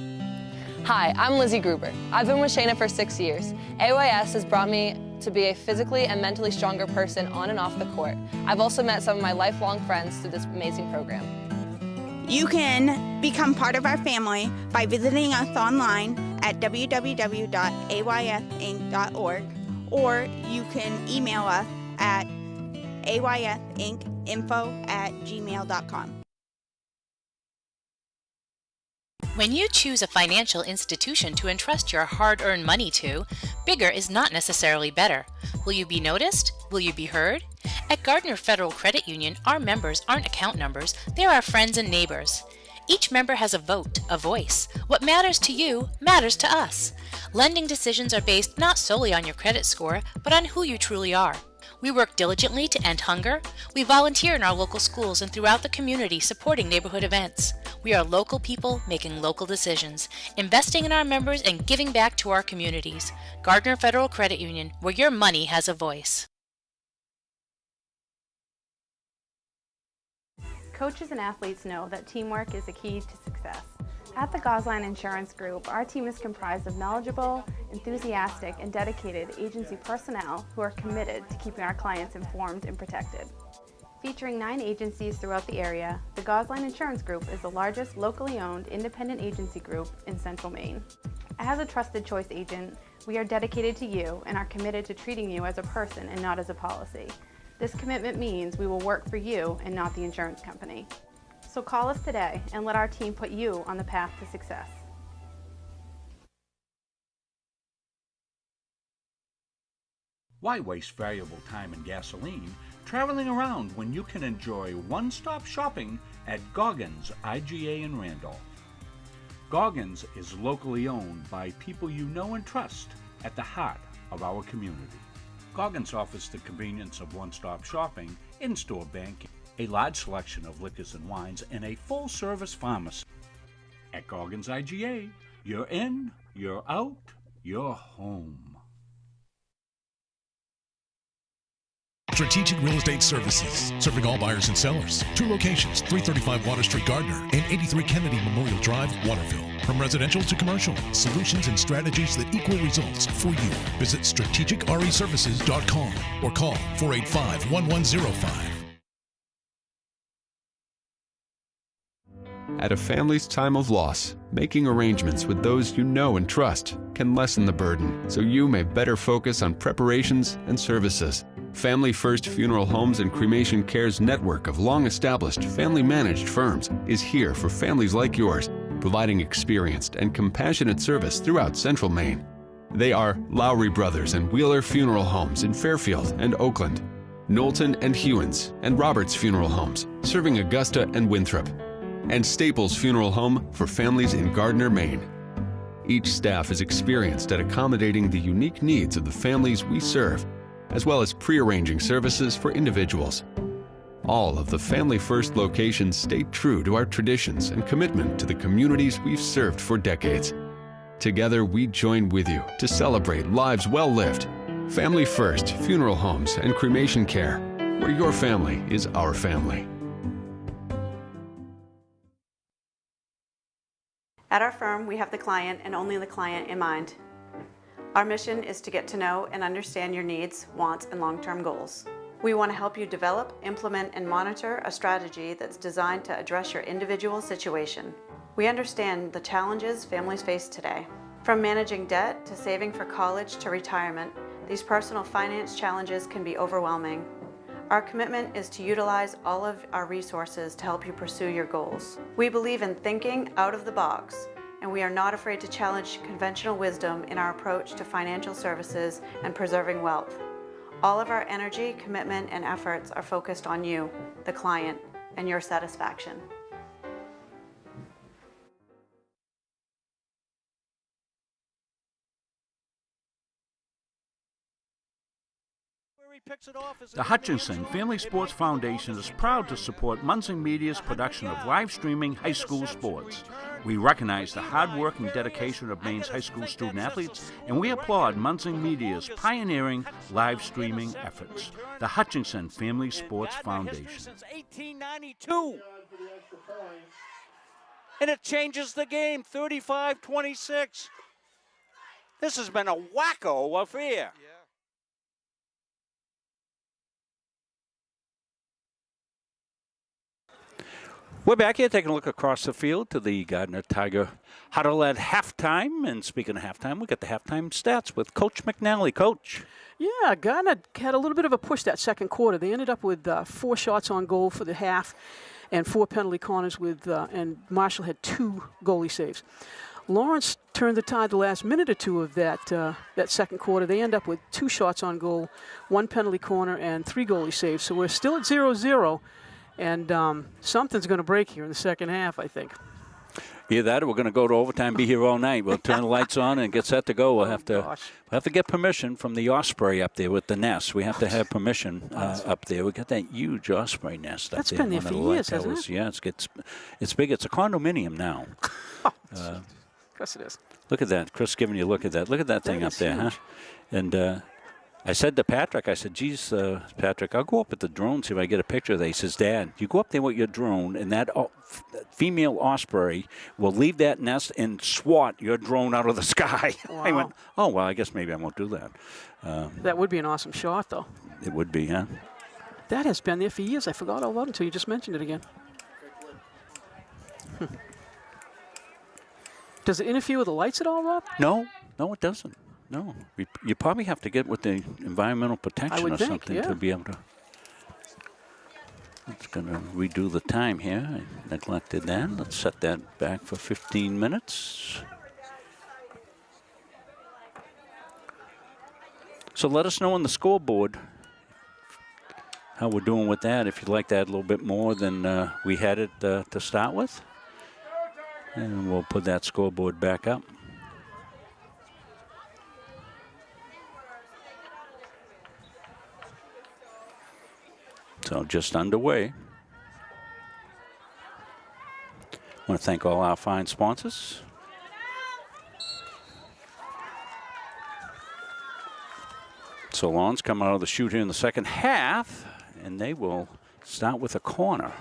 Hi, I'm Lizzie Gruber. I've been with Shayna for 6 years. AYS has brought me to be a physically and mentally stronger person on and off the court. I've also met some of my lifelong friends through this amazing program. You can become part of our family by visiting us online at www.aysinc.org, or you can email us at aysincinfo@gmail.com. When you choose a financial institution to entrust your hard-earned money to, bigger is not necessarily better. Will you be noticed? Will you be heard? At Gardiner Federal Credit Union, our members aren't account numbers, they're our friends and neighbors. Each member has a vote, a voice. What matters to you matters to us. Lending decisions are based not solely on your credit score, but on who you truly are. We work diligently to end hunger. We volunteer in our local schools and throughout the community supporting neighborhood events. We are local people making local decisions, investing in our members and giving back to our communities. Gardiner Federal Credit Union, where your money has a voice. Coaches and athletes know that teamwork is the key to success. At the Gosline Insurance Group, our team is comprised of knowledgeable, enthusiastic, and dedicated agency personnel who are committed to keeping our clients informed and protected. Featuring 9 agencies throughout the area, the Gosline Insurance Group is the largest locally owned independent agency group in Central Maine. As a trusted choice agent, we are dedicated to you and are committed to treating you as a person and not as a policy. This commitment means we will work for you and not the insurance company. So call us today and let our team put you on the path to success. Why waste valuable time and gasoline traveling around when you can enjoy one-stop shopping at Goggins IGA in Randolph? Goggins is locally owned by people you know and trust at the heart of our community. Goggins offers the convenience of one-stop shopping, in-store banking, a large selection of liquors and wines, and a full-service pharmacy. At Goggins IGA, you're in, you're out, you're home. Strategic Real Estate Services, serving all buyers and sellers. 2 locations, 335 Water Street, Gardiner, and 83 Kennedy Memorial Drive, Waterville. From residential to commercial, solutions and strategies that equal results for you. Visit strategicreservices.com or call 485-1105. At a family's time of loss, making arrangements with those you know and trust can lessen the burden, so you may better focus on preparations and services. Family First Funeral Homes and Cremation Care's network of long-established, family-managed firms is here for families like yours, providing experienced and compassionate service throughout Central Maine. They are Lowry Brothers and Wheeler Funeral Homes in Fairfield and Oakland, Knowlton and Hewins and Roberts Funeral Homes, serving Augusta and Winthrop, and Staples Funeral Home for families in Gardiner, Maine. Each staff is experienced at accommodating the unique needs of the families we serve, as well as pre-arranging services for individuals. All of the Family First locations stay true to our traditions and commitment to the communities we've served for decades. Together, we join with you to celebrate lives well lived. Family First Funeral Homes and Cremation Care, where your family is our family. At our firm, we have the client and only the client in mind. Our mission is to get to know and understand your needs, wants, and long-term goals. We want to help you develop, implement, and monitor a strategy that's designed to address your individual situation. We understand the challenges families face today. From managing debt to saving for college to retirement, these personal finance challenges can be overwhelming. Our commitment is to utilize all of our resources to help you pursue your goals. We believe in thinking out of the box, and we are not afraid to challenge conventional wisdom in our approach to financial services and preserving wealth. All of our energy, commitment, and efforts are focused on you, the client, and your satisfaction. The Hutchinson Family Sports Foundation is proud to support Munson Media's production of live streaming high school sports. We recognize the hard work and dedication of Maine's high school student athletes, and we applaud Munson Media's pioneering live streaming efforts. The Hutchinson Family Sports Foundation. Since 1892. And it changes the game, 35-26. This has been a wacko affair. We're back here taking a look across the field to the Gardiner Tiger huddle at halftime. And speaking of halftime, we got the halftime stats with Coach McNally. Coach. Yeah, Gardiner had a little bit of a push that second quarter. They ended up with 4 shots on goal for the half and 4 penalty corners and Marshall had 2 goalie saves. Lawrence turned the tide the last minute or two of that second quarter. They end up with 2 shots on goal, 1 penalty corner, and 3 goalie saves. So we're still at 0-0. And something's going to break here in the second half, I think. Either that or we're going to go to overtime, be here all night. We'll turn the lights on and get set to go. We'll have to get permission from the osprey up there with the nest. We have to have permission up there. We got that huge osprey nest up there. That's been there for years, hasn't it? Yeah, it's big. It's a condominium now. Of course it is. Look at that. Chris giving you a look at that. Look at that thing up there, huh? And I said to Patrick, I said, geez, Patrick, I'll go up with the drone, see if I get a picture of that. He says, Dad, you go up there with your drone, and that female osprey will leave that nest and swat your drone out of the sky. Wow. I went, oh, well, I guess maybe I won't do that. That would be an awesome shot, though. It would be, huh? That has been there for years. I forgot all about it until you just mentioned it again. Does it interfere with the lights at all, Rob? No, it doesn't. No, you probably have to get with the environmental protection or something to be able to. It's going to redo the time here. I neglected that. Let's set that back for 15 minutes. So let us know on the scoreboard how we're doing with that. If you'd like that a little bit more than we had it to start with. And we'll put that scoreboard back up. So just underway. I want to thank all our fine sponsors. So Lawrence come out of the chute here in the second half, and they will start with a corner.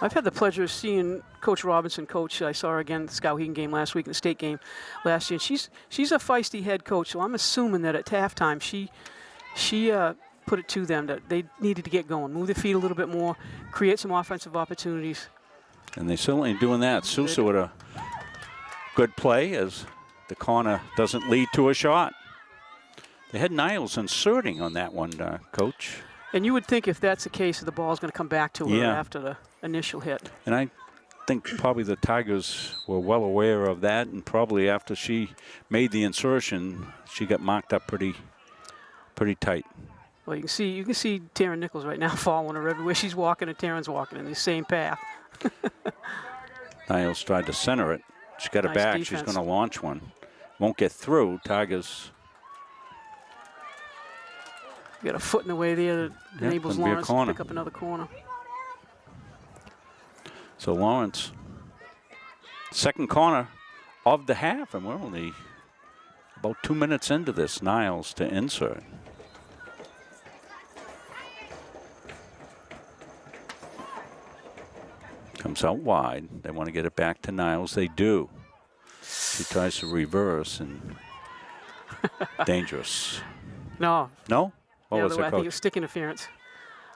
I've had the pleasure of seeing Coach Robinson coach. I saw her again at the Skowhegan game last week and the state game last year. And she's a feisty head coach, so I'm assuming that at halftime she put it to them that they needed to get going, move their feet a little bit more, create some offensive opportunities. And they certainly doing that. Sousa with a good play as the corner doesn't lead to a shot. They had Niles inserting on that one, Coach. And you would think if that's the case, the ball's going to come back to her after the initial hit. And I think probably the Tigers were well aware of that, and probably after she made the insertion, she got marked up pretty tight. Well, you can see Taryn Nichols right now following her everywhere she's walking, and Taryn's walking in the same path. Niles tried to center it. She got it back. Defense. She's going to launch one. Won't get through. Tigers. Got a foot in the way there that enables Lawrence to pick up another corner. So Lawrence, second corner of the half, and we're only about 2 minutes into this. Niles to insert. Comes out wide. They want to get it back to Niles. They do. She tries to reverse and dangerous. No. No? What was it, I think it was stick interference.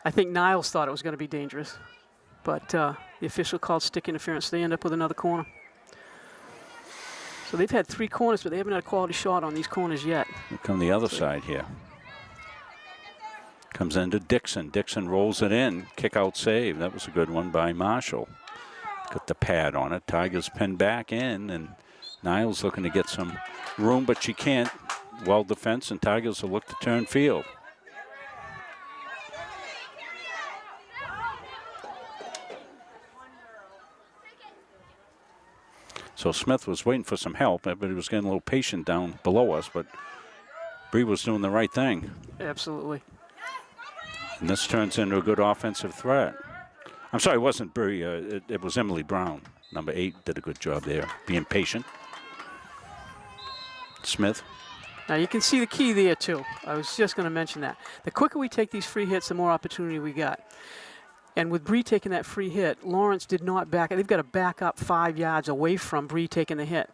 I think Niles thought it was going to be dangerous, but the official called stick interference. They end up with another corner. So they've had 3 corners, but they haven't had a quality shot on these corners yet. They come the other side here. Comes into Dixon. Dixon rolls it in. Kick out save. That was a good one by Marshall. Got the pad on it. Tigers pin back in, and Niles looking to get some room, but she can't. Well defense, and Tigers will look to turn field. So Smith was waiting for some help. Everybody was getting a little patient down below us, but Bree was doing the right thing. Absolutely. And this turns into a good offensive threat. I'm sorry, it wasn't Bree. It was Emily Brown. Number 8 did a good job there, being patient. Smith. Now you can see the key there too. I was just going to mention that. The quicker we take these free hits, the more opportunity we got. And with Bree taking that free hit, Lawrence did not back. They've got to back up 5 yards away from Bree taking the hit.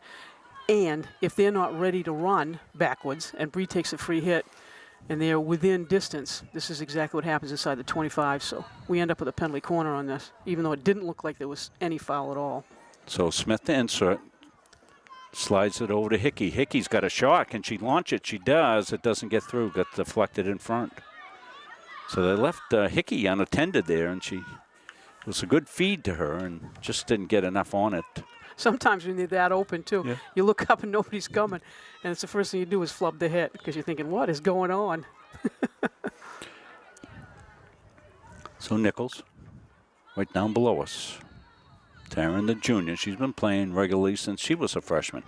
And if they're not ready to run backwards and Bree takes a free hit and they're within distance, this is exactly what happens inside the 25. So we end up with a penalty corner on this, even though it didn't look like there was any foul at all. So Smith to insert. Slides it over to Hickey. Hickey's got a shot. Can she launch it? She does. It doesn't get through. Got deflected in front. So they left Hickey unattended there, and it was a good feed to her and just didn't get enough on it. Sometimes when you're that open, too, Yeah. you look up and nobody's coming, and it's the first thing you do is flub the hit because you're thinking, what is going on? So Nichols, right down below us. Taryn, the junior, she's been playing regularly since she was a freshman.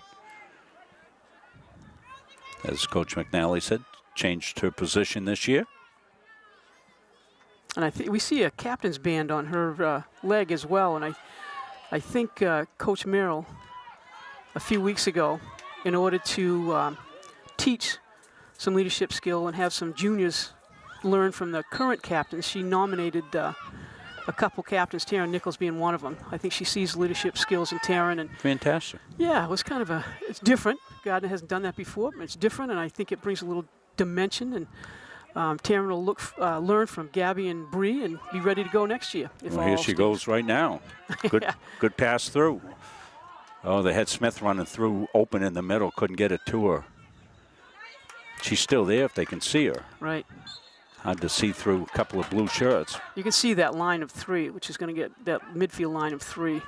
As Coach McNally said, changed her position this year. And I think we see a captain's band on her leg as well. And I think Coach Merrill, a few weeks ago, in order to teach some leadership skill and have some juniors learn from the current captains, she nominated a couple captains, Taryn Nichols being one of them. I think she sees leadership skills in Taryn. And fantastic. Yeah, it was kind of it's different. Gardiner hasn't done that before, but it's different, and I think it brings a little dimension. And Taryn will learn from Gabby and Bree and be ready to go next year. Well, here she goes right now. Good, Yeah. good pass through. Oh, they had Smith running through open in the middle, couldn't get it to her. She's still there if they can see her. Right. Hard to see through a couple of blue shirts. You can see that line of 3, which is going to get that midfield line of 3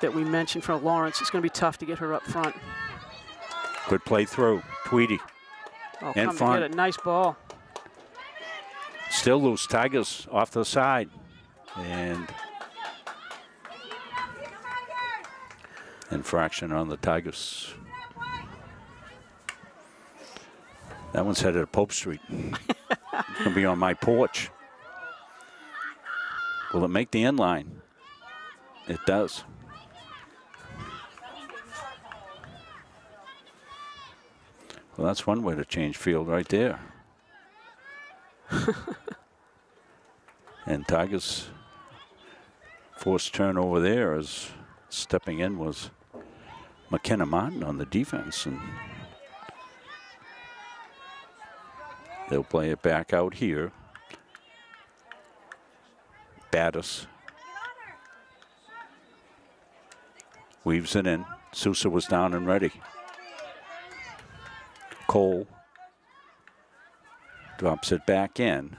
that we mentioned for Lawrence. It's going to be tough to get her up front. Good play through. Tweedy Oh, in come front. get it. Nice ball. Still loose. Tigers off the side. And infraction on the Tigers. That one's headed to Pope Street. It's going to be on my porch. Will it make the end line? It does. Well, that's one way to change field right there. And Tigers' forced turnover there as stepping in was McKenna Martin on the defense. And they'll play it back out here. Battis weaves it in. Sousa was down and ready. Cole drops it back in.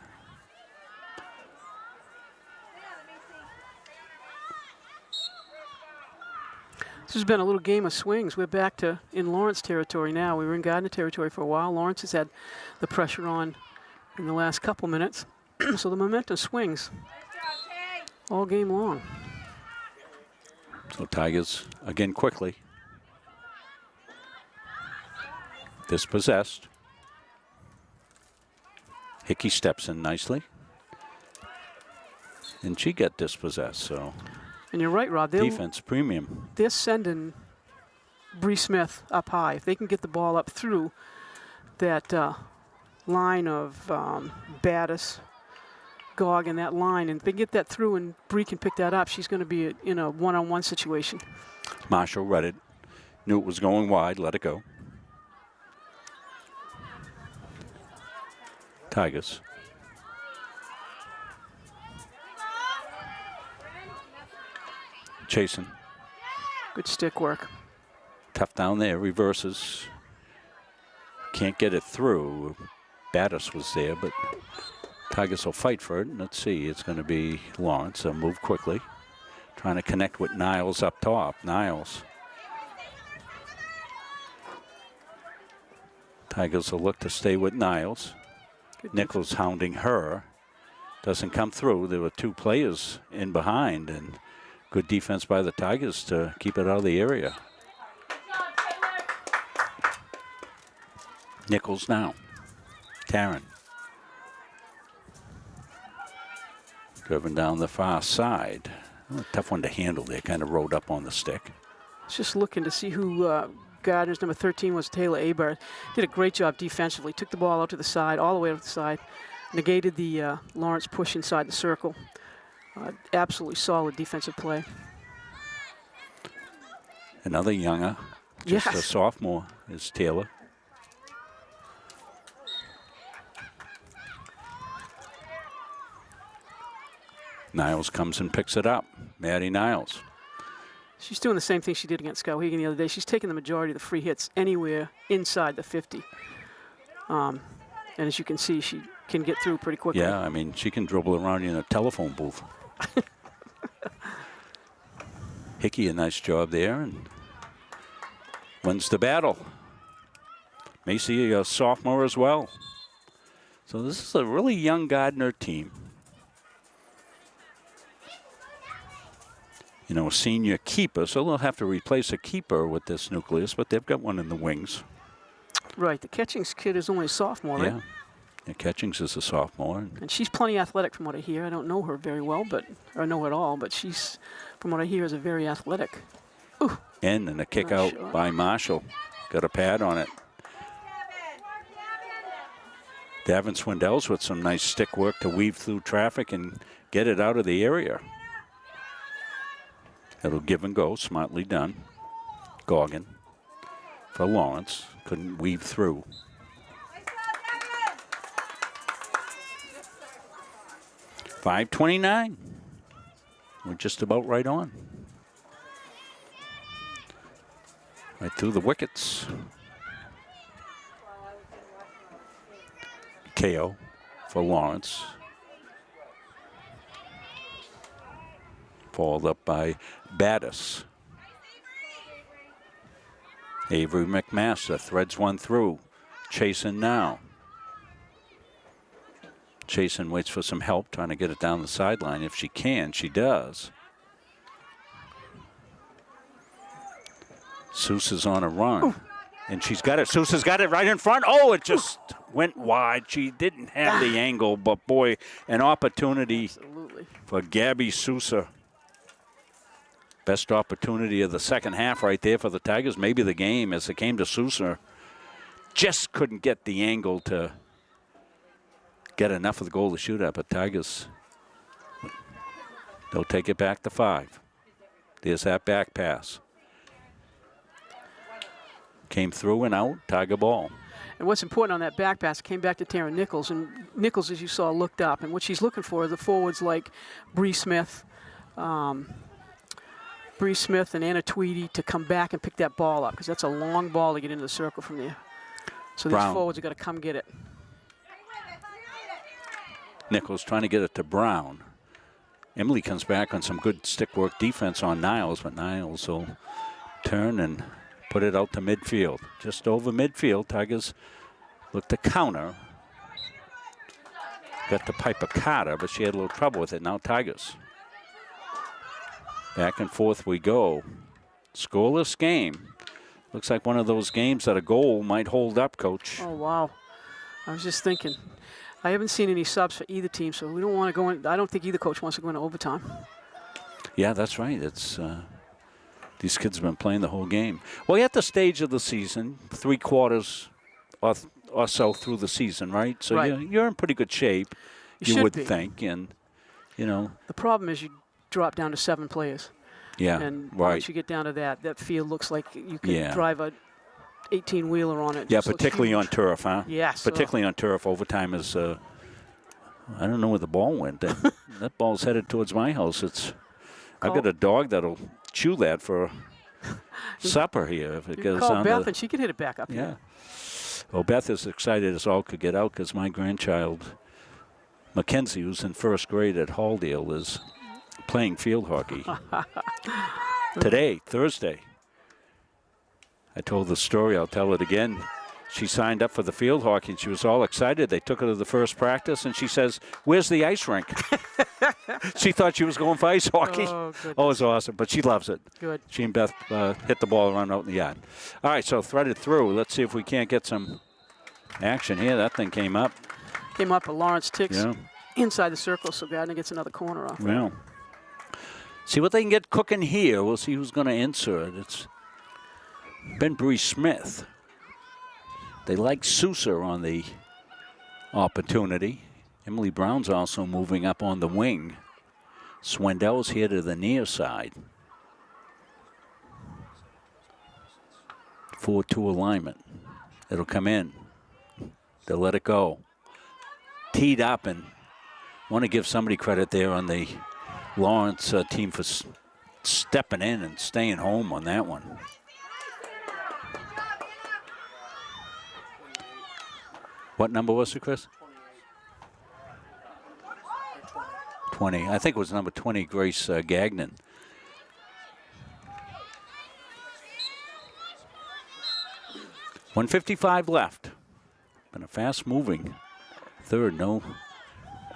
This has been a little game of swings. We're back to in Lawrence territory now. We were in Gardiner territory for a while. Lawrence has had the pressure on in the last couple minutes. So the momentum swings all game long. So Tigers again quickly. Dispossessed. Hickey steps in nicely. And she got dispossessed, so. And you're right, Rob. Defense premium. They're sending Bree Smith up high. If they can get the ball up through that line of Battis, Gog, and that line, and if they get that through and Bree can pick that up, she's going to be in a one-on-one situation. Marshall read it. Knew it was going wide. Let it go. Tigers. Chasing. Good stick work. Tough down there. Reverses. Can't get it through. Battis was there, but Tigers will fight for it. Let's see. It's going to be Lawrence. They'll move quickly. Trying to connect with Niles up top. Niles. Tigers will look to stay with Niles. Nichols hounding her. Doesn't come through. There were two players in behind, and good defense by the Tigers to keep it out of the area. Nichols now. Taryn. Driven down the far side. A tough one to handle there. Kind of rode up on the stick. Just looking to see who Gardiner's number 13 was. Taylor Aber. Did a great job defensively. Took the ball out to the side, all the way to the side. Negated the Lawrence push inside the circle. Absolutely solid defensive play. Another younger, just Yes. a sophomore, is Taylor. Niles comes and picks it up. Maddie Niles. She's doing the same thing she did against Skowhegan the other day. She's taking the majority of the free hits anywhere inside the 50. And as you can see, she can get through pretty quickly. Yeah, I mean, she can dribble around you in a telephone booth. Hickey, a nice job there, and wins the battle. Macy, a sophomore as well. So this is a really young Gardiner team. You know, a senior keeper, so they'll have to replace a keeper with this nucleus, but they've got one in the wings. Right, the Catchings kid is only a sophomore, right? Yeah, Catchings is a sophomore. And she's plenty athletic from what I hear. I don't know her very well, or know at all, but she's, from what I hear, is a very athletic. Ooh. And a kick out Sure. by Marshall. Got a pad on it. Davin Swindells with some nice stick work to weave through traffic and get it out of the area. It'll give and go, smartly done. Goggin for Lawrence, couldn't weave through. .529. We're just about right on. Right through the wickets. KO for Lawrence. Followed up by Battis. Avery McMaster threads one through. Chasing now. Jason waits for some help, trying to get it down the sideline. If she can, she does. Sousa's on a run. Ooh. And she's got it. Sousa's got it right in front. Oh, it just went wide. She didn't have the angle, but boy, an opportunity for Gabby Sousa. Best opportunity of the second half right there for the Tigers. Maybe the game as it came to Sousa. Just couldn't get the angle to get enough of the goal to shoot at, but Tigers, they'll take it back to 5. There's that back pass. Came through and out, Tiger ball. And what's important on that back pass, came back to Taryn Nichols, and Nichols, as you saw, looked up. And what she's looking for are the forwards like Bree Smith and Anna Tweedy to come back and pick that ball up, because that's a long ball to get into the circle from there. So these forwards are going to come get it. Nichols trying to get it to Brown. Emily comes back on some good stick work defense on Niles, but Niles will turn and put it out to midfield. Just over midfield, Tigers look to counter. Got to Piper Carter, but she had a little trouble with it. Now Tigers. Back and forth we go. Scoreless game. Looks like one of those games that a goal might hold up, Coach. Oh, wow. I was just thinking. I haven't seen any subs for either team, so we don't want to go in. I don't think either coach wants to go into overtime. Yeah, that's right. It's these kids have been playing the whole game. Well, you're at the stage of the season, 3 quarters or so through the season, right? So right. You're in pretty good shape, you would think. And, you know. The problem is you drop down to 7 players. Yeah, and right. Once you get down to that field looks like you could drive a 18-wheeler on it. Yeah, particularly on turf, huh? Yes. Particularly on turf. Overtime is, I don't know where the ball went. That ball's headed towards my house. I've got a dog that'll chew that for supper here. If it goes call on Beth and she can hit it back up. Yeah. Well, Beth is excited as all could get out because my grandchild, Mackenzie, who's in 1st grade at Halldale, is playing field hockey. Today, Thursday. I told the story, I'll tell it again. She signed up for the field hockey and she was all excited. They took her to the first practice and she says, "Where's the ice rink?" She thought she was going for ice hockey. Oh, it was awesome, but she loves it. Good. She and Beth hit the ball around out in the yard. All right, so threaded through. Let's see if we can't get some action here. That thing came up. Came up, but Lawrence ticks inside the circle, so Gardiner gets another corner off. Well, see what they can get cooking here. We'll see who's going to insert. It's been Bree Smith. They like Sousa on the opportunity. Emily Brown's also moving up on the wing. Swindell's here to the near side. 4-2 alignment. It'll come in. They'll let it go. Teed up, and want to give somebody credit there on the Lawrence team for stepping in and staying home on that one. What number was it, Chris? 20. I think it was number 20, Grace Gagnon. .155 left. Been a fast-moving third. No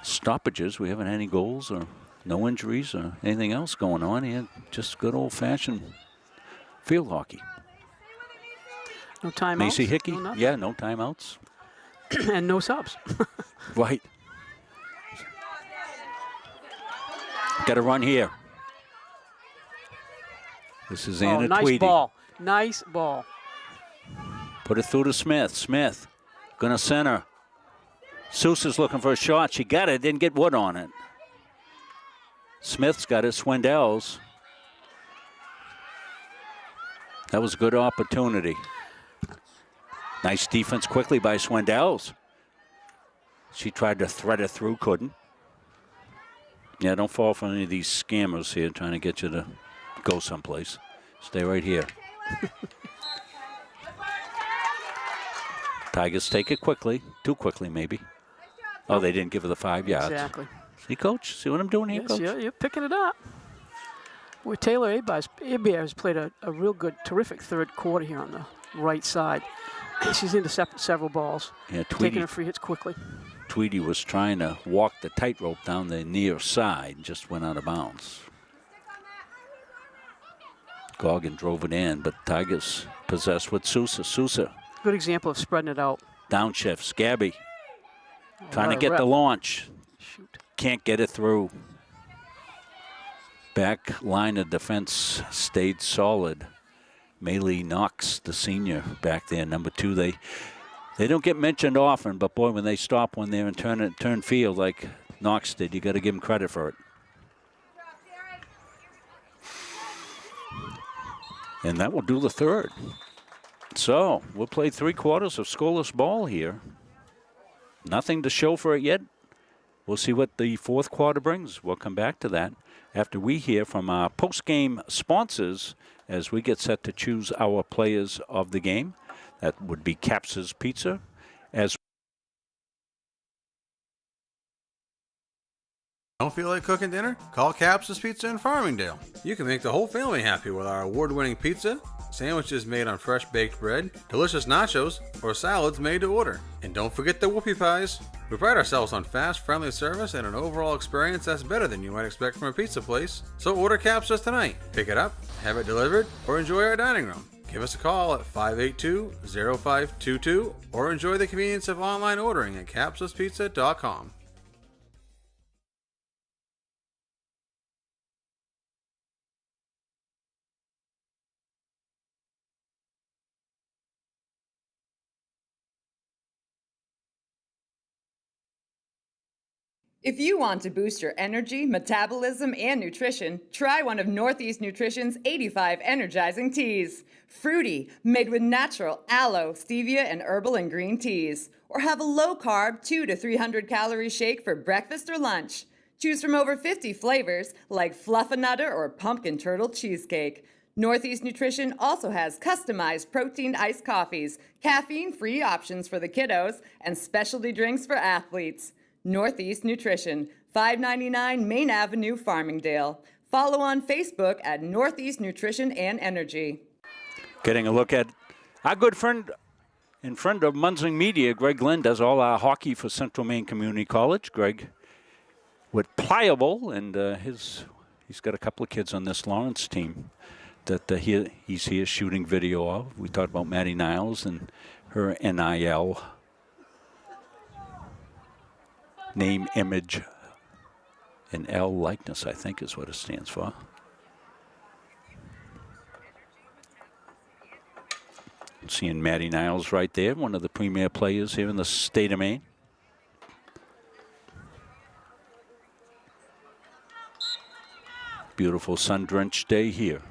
stoppages. We haven't had any goals or no injuries or anything else going on here. Just good old-fashioned field hockey. No timeouts? Macy Hickey? No yeah, no timeouts. And no subs. Right. Got to run here. This is Anna nice Tweedy. Ball. Nice ball. Put it through to Smith. Smith going to center. Sousa's looking for a shot. She got it. Didn't get wood on it. Smith's got it. Swindell's. That was a good opportunity. Nice defense quickly by Swindell's. She tried to thread it through, couldn't. Yeah, don't fall for any of these scammers here trying to get you to go someplace. Stay right here. Tigers take it quickly. Too quickly, maybe. Oh, they didn't give her the 5 yards. Exactly. See, Coach? See what I'm doing here, Coach? Yeah, you're picking it up. Well, Taylor Hebert has played a real good, terrific third quarter here on the right side. She's intercepted several balls. Yeah, Tweedy, taking her free hits quickly. Tweedy was trying to walk the tightrope down the near side, just went out of bounds. Goggin drove it in, but Tigers possessed with Sousa. Sousa. Good example of spreading it out. Downshifts. Gabby trying to What a get rep. the launch. Shoot. Can't get it through. Back line of defense stayed solid. Maylee Knox, the senior, back there, number 2. They don't get mentioned often, but boy, when they stop one there and turn field like Knox did, you got to give them credit for it. And that will do the third. So we'll play 3 quarters of scoreless ball here. Nothing to show for it yet. We'll see what the fourth quarter brings. We'll come back to that after we hear from our post-game sponsors as we get set to choose our players of the game. That would be Caps's Pizza. Don't feel like cooking dinner? Call Caps's Pizza in Farmingdale. You can make the whole family happy with our award-winning pizza, sandwiches made on fresh baked bread, delicious nachos, or salads made to order. And don't forget the whoopie pies. We pride ourselves on fast, friendly service and an overall experience that's better than you might expect from a pizza place. So order Caps's tonight. Pick it up, have it delivered, or enjoy our dining room. Give us a call at 582-0522 or enjoy the convenience of online ordering at capsuspizza.com. If you want to boost your energy, metabolism, and nutrition, try one of Northeast Nutrition's 85 energizing teas. Fruity, made with natural aloe, stevia, and herbal and green teas. Or have a low-carb 200 to 300 calorie shake for breakfast or lunch. Choose from over 50 flavors like Fluffernutter or Pumpkin Turtle Cheesecake. Northeast Nutrition also has customized protein iced coffees, caffeine-free options for the kiddos, and specialty drinks for athletes. Northeast Nutrition, 599 Main Avenue, Farmingdale. Follow on Facebook at Northeast Nutrition and Energy. Getting a look at our good friend and friend of Munzing Media, Greg Lynn, does all our hockey for Central Maine Community College. Greg with Pliable, and he's got a couple of kids on this Lawrence team that he's here shooting video of. We talked about Maddie Niles and her NIL. Name, image, and L likeness, I think is what it stands for. Seeing Maddie Niles right there, one of the premier players here in the state of Maine. Beautiful sun-drenched day here.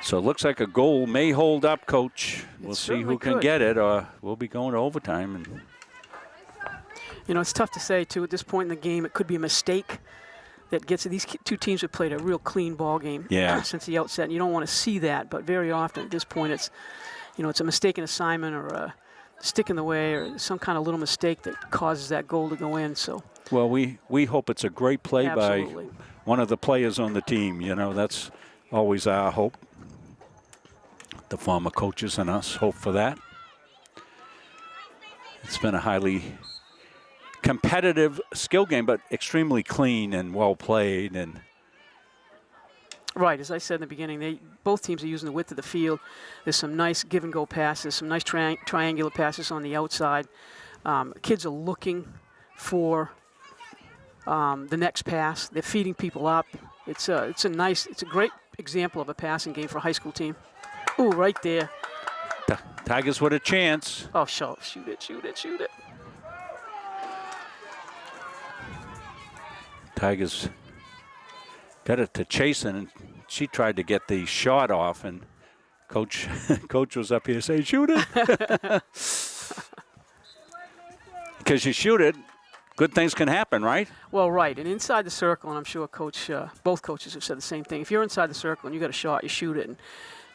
So it looks like a goal may hold up, Coach. We'll see who can get it, or we'll be going to overtime. And you know, it's tough to say, too, at this point in the game. It could be a mistake that gets these two teams have played a real clean ball game since the outset. And you don't want to see that, but very often at this point it's, you know, it's a mistaken assignment or a stick in the way or some kind of little mistake that causes that goal to go in. So, well, we hope it's a great play by one of the players on the team. You know, that's always our hope. The former coaches and us hope for that. It's been a highly competitive skill game, but extremely clean and well played. And right, as I said in the beginning, both teams are using the width of the field. There's some nice give and go passes, some nice triangular passes on the outside. Kids are looking for the next pass. They're feeding people up. It's a great example of a passing game for a high school team. Ooh, right there. Tigers with a chance. Oh, shoot it. Tigers got it to Chasen, and she tried to get the shot off, and Coach was up here saying, shoot it. Because you shoot it, good things can happen, right? Well, right, and inside the circle, and I'm sure both coaches have said the same thing. If you're inside the circle and you got a shot, you shoot it.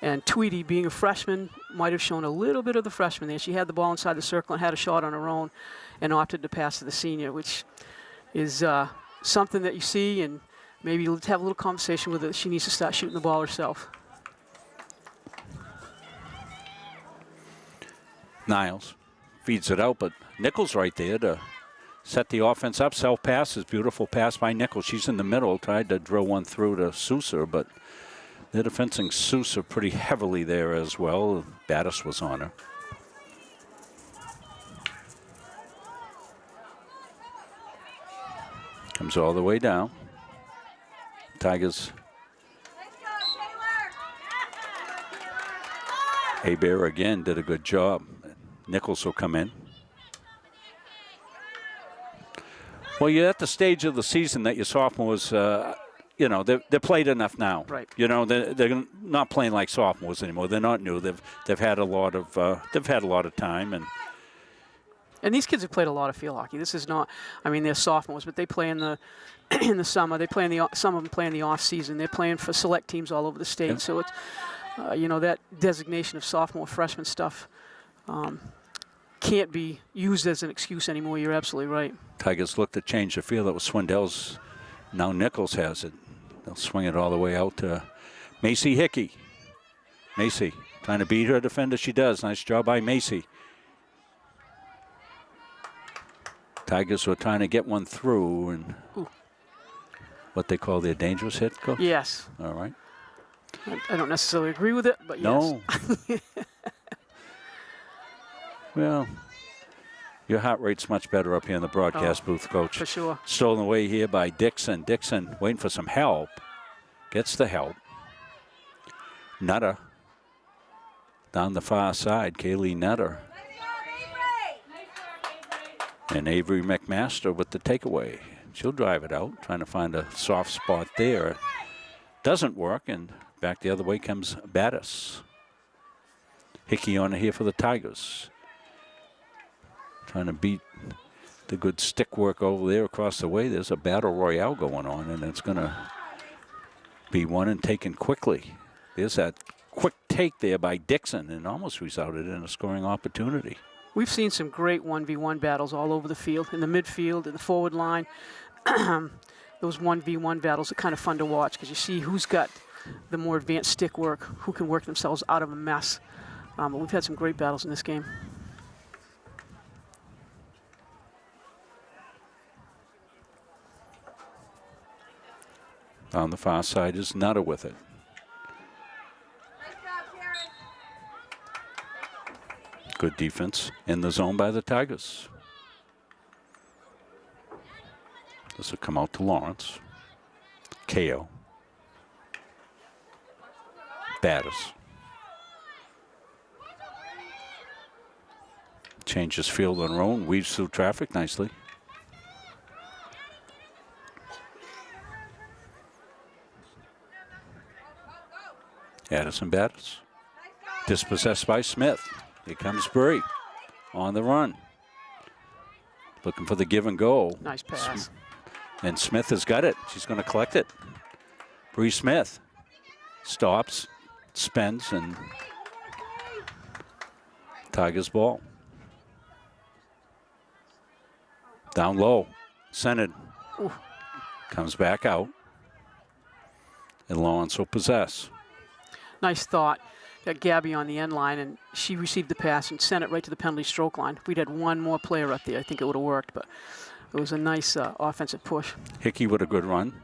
And Tweedy, being a freshman, might have shown a little bit of the freshman there. She had the ball inside the circle and had a shot on her own and opted to pass to the senior, which is something that you see, and maybe have a little conversation with her. She needs to start shooting the ball herself. Niles feeds it out, but Nichols right there to set the offense up. Self passes, beautiful pass by Nichols. She's in the middle, tried to drill one through to Sousa, but they're defending Sousa pretty heavily there as well. Battis was on her. Comes all the way down. Tigers. Hebert again did a good job. Nichols will come in. Well, you're at the stage of the season that your sophomores, you know, they're played enough now. Right. You know, they're not playing like sophomores anymore. They're not new. They've had a lot of time, and these kids have played a lot of field hockey. This is not, I mean, they're sophomores, but they play in the in the summer. They play in the some of them play in the off season. They're playing for select teams all over the state. Yep. So it's you know, that designation of sophomore freshman stuff can't be used as an excuse anymore. You're absolutely right. Tigers look to change the field. That was Swindell's. Now Nichols has it. They'll swing it all the way out to Macy Hickey. Macy trying to beat her defender. She does. Nice job by Macy. Tigers were trying to get one through, and what they call their dangerous hit, Coach? Yes. All right. I don't necessarily agree with it, but no. Yes. Well, your heart rate's much better up here in the broadcast booth, Coach. For sure. Stolen away here by Dixon. Dixon waiting for some help. Gets the help. Nutter down the far side. Kaylee Nutter. And Avery McMaster with the takeaway. She'll drive it out, trying to find a soft spot there. Doesn't work, and back the other way comes Battis. Hickey on here for the Tigers. Trying to beat the good stick work over there across the way. There's a battle royale going on, and it's going to be won and taken quickly. There's that quick take there by Dixon, and almost resulted in a scoring opportunity. We've seen some great 1v1 battles all over the field, in the midfield, in the forward line. Those 1v1 battles are kind of fun to watch because you see who's got the more advanced stick work, who can work themselves out of a mess. But we've had some great battles in this game. On the far side is Nutter with it. Good defense in the zone by the Tigers. This will come out to Lawrence. KO. Battis. Changes field on her own, weaves through traffic nicely. Addison Battis. Dispossessed by Smith. Here comes Bree on the run. Looking for the give and go. Nice pass. And Smith has got it. She's going to collect it. Bree Smith stops, spins, and Tigers ball. Down low. Centered. Ooh. Comes back out. And Lawrence will possess. Nice thought. Got Gabby on the end line, and she received the pass and sent it right to the penalty stroke line. If we'd had one more player up there, I think it would have worked, but it was a nice offensive push. Hickey with a good run.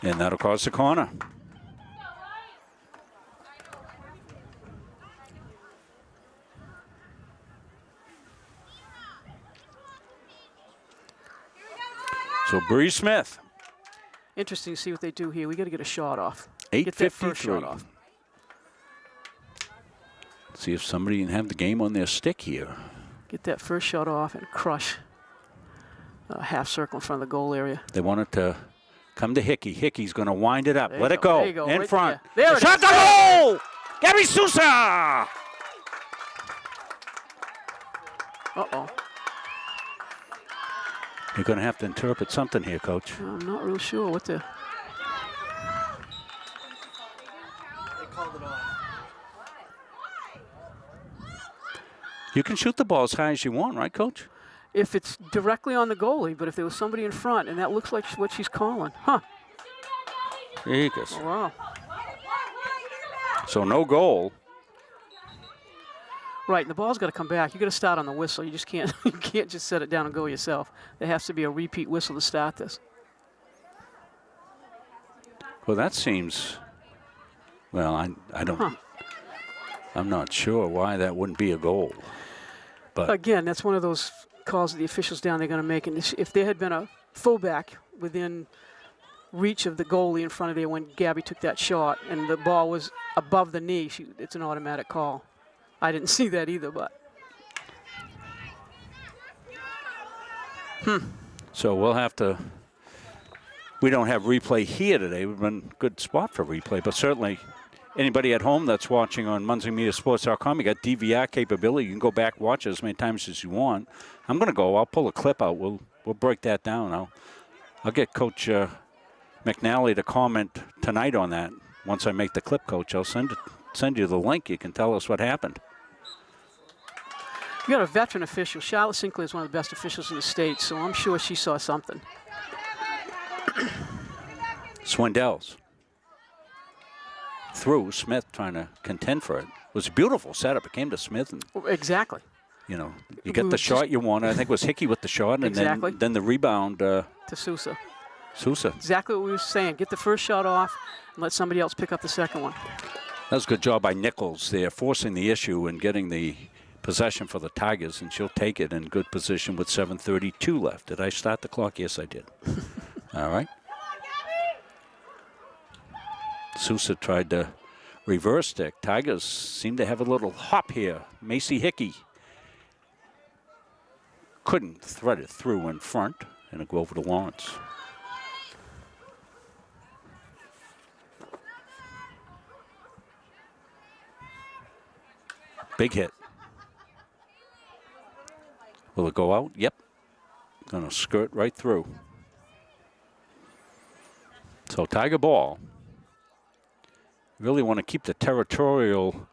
And that'll cause the corner. So Bree Smith. Interesting to see what they do here. We got to get a shot off. 8:53. Get that first shot off. See if somebody can have the game on their stick here. Get that first shot off and crush a half circle in front of the goal area. They want it to come to Hickey. Hickey's going to wind it up. There Let you it go. There you go. In right front. There it Shot is. to goal! Gabby Sousa! Uh-oh. You're going to have to interpret something here, Coach. I'm not real sure what the... They called it off. You can shoot the ball as high as you want, right, Coach? If it's directly on the goalie, but if there was somebody in front, and that looks like what she's calling. Huh. There he goes. Oh, wow. So no goal. Right, and the ball's got to come back. You got to start on the whistle. You just can't you can't just set it down and go yourself. There has to be a repeat whistle to start this. Well, that seems. Well, I don't. I'm not sure why that wouldn't be a goal. But again, that's one of those calls that the officials down there are going to make. And if there had been a fullback within reach of the goalie in front of there when Gabby took that shot, and the ball was above the knee, it's an automatic call. I didn't see that either, but. So we'll have to. We don't have replay here today. We've been a good spot for replay, but certainly anybody at home that's watching on MunsingMediaSports.com, you got DVR capability. You can go back, watch it as many times as you want. I'm going to go. I'll pull a clip out. We'll break that down. I'll get Coach McNally to comment tonight on that. Once I make the clip, Coach, I'll send you the link. You can tell us what happened. You got a veteran official. Charlotte Sinclair is one of the best officials in the state, so I'm sure she saw something. Swindells through Smith trying to contend for it. It was a beautiful setup. It came to Smith. And, exactly. You know, you get the shot you want. I think it was Hickey with the shot, and exactly. then the rebound. To Sousa. Sousa. Exactly what we were saying. Get the first shot off and let somebody else pick up the second one. That was a good job by Nichols there, forcing the issue and getting the possession for the Tigers, and she'll take it in good position with 7:32 left. Did I start the clock? Yes, I did. All right. Sousa tried to reverse stick. Tigers seem to have a little hop here. Macy Hickey couldn't thread it through in front, and it'll go over to Lawrence. Big hit. Will it go out? Yep. Gonna skirt right through. So Tiger ball. Really want to keep the territorial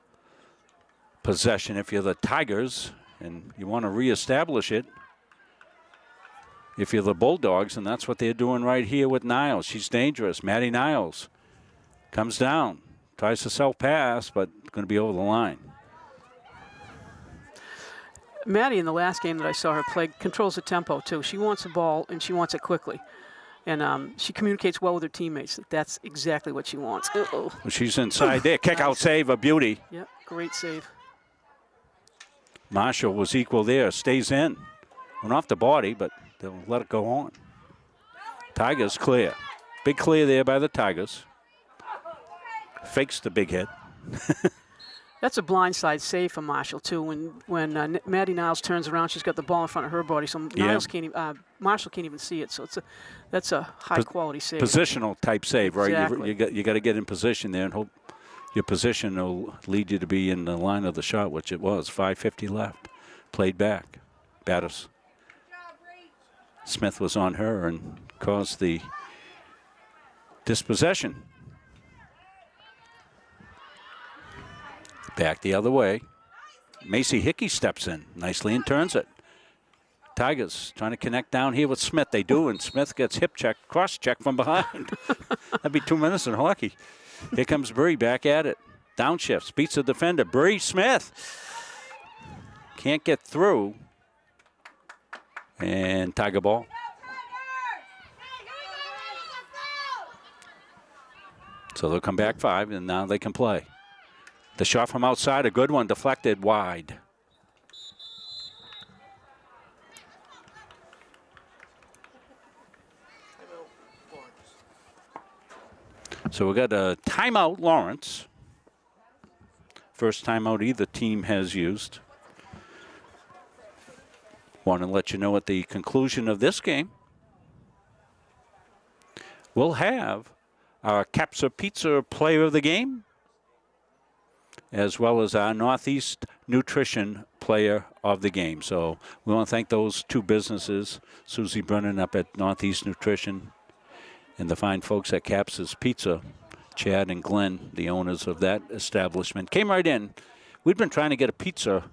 possession if you're the Tigers, and you want to reestablish it if you're the Bulldogs, and that's what they're doing right here with Niles. She's dangerous. Maddie Niles comes down, tries to self-pass, but going to be over the line. Maddie, in the last game that I saw her play, controls the tempo, too. She wants the ball, and she wants it quickly. And she communicates well with her teammates. That's exactly what she wants. Uh-oh. Well, she's inside there. Kick out save, a beauty. Yep, great save. Marshall was equal there. Stays in. Went off the body, but they'll let it go on. Tigers clear. Big clear there by the Tigers. Fakes the big hit. That's a blindside save for Marshall, too. When Maddie Niles turns around, she's got the ball in front of her body, so Niles can't even, Marshall can't even see it. So that's a high-quality save. Positional type save, right? Exactly. You got to get in position there and hope your position will lead you to be in the line of the shot, which it was. 5:50 left. Played back. Battis. Smith was on her and caused the dispossession. Back the other way. Macy Hickey steps in nicely and turns it. Tigers trying to connect down here with Smith. They do, and Smith gets hip check, cross check from behind. That'd be 2 minutes in hockey. Here comes Bree back at it. Downshifts, beats the defender. Bree Smith can't get through. And Tiger ball. So they'll come back 5, and now they can play. The shot from outside, a good one, deflected wide. So we got a timeout, Lawrence. First timeout either team has used. Want to let you know at the conclusion of this game, we'll have our Capsa Pizza Player of the Game, as well as our Northeast Nutrition Player of the Game. So we want to thank those two businesses, Susie Brennan up at Northeast Nutrition and the fine folks at Capsa's Pizza, Chad and Glenn, the owners of that establishment. Came right in. We've been trying to get a pizza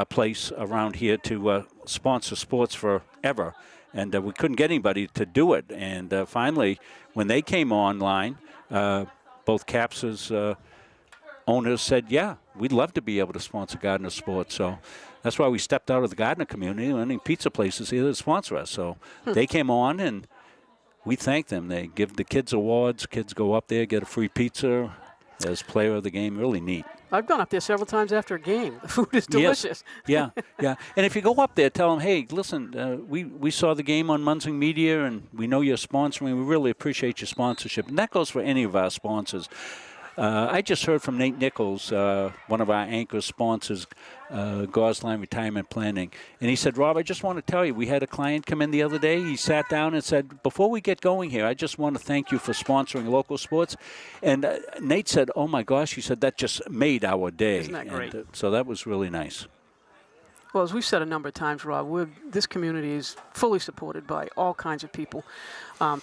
place around here to sponsor sports forever, and we couldn't get anybody to do it. And finally, when they came online, both Capsa's owners said, yeah, we'd love to be able to sponsor Gardiner sports. So that's why we stepped out of the Gardiner community. Any pizza places here that sponsor us. So they came on, and we thank them. They give the kids awards. Kids go up there, get a free pizza as player of the game. Really neat. I've gone up there several times after a game. The food is delicious. Yes. Yeah. And if you go up there, tell them, hey, listen, we saw the game on Munzing Media, and we know you're sponsoring. We really appreciate your sponsorship. And that goes for any of our sponsors. I just heard from Nate Nichols, one of our anchor sponsors, Gosline Retirement Planning. And he said, Rob, I just want to tell you, we had a client come in the other day. He sat down and said, before we get going here, I just want to thank you for sponsoring local sports. And Nate said, oh, my gosh, he said, that just made our day. Isn't that great? And, so that was really nice. Well, as we've said a number of times, Rob, this community is fully supported by all kinds of people.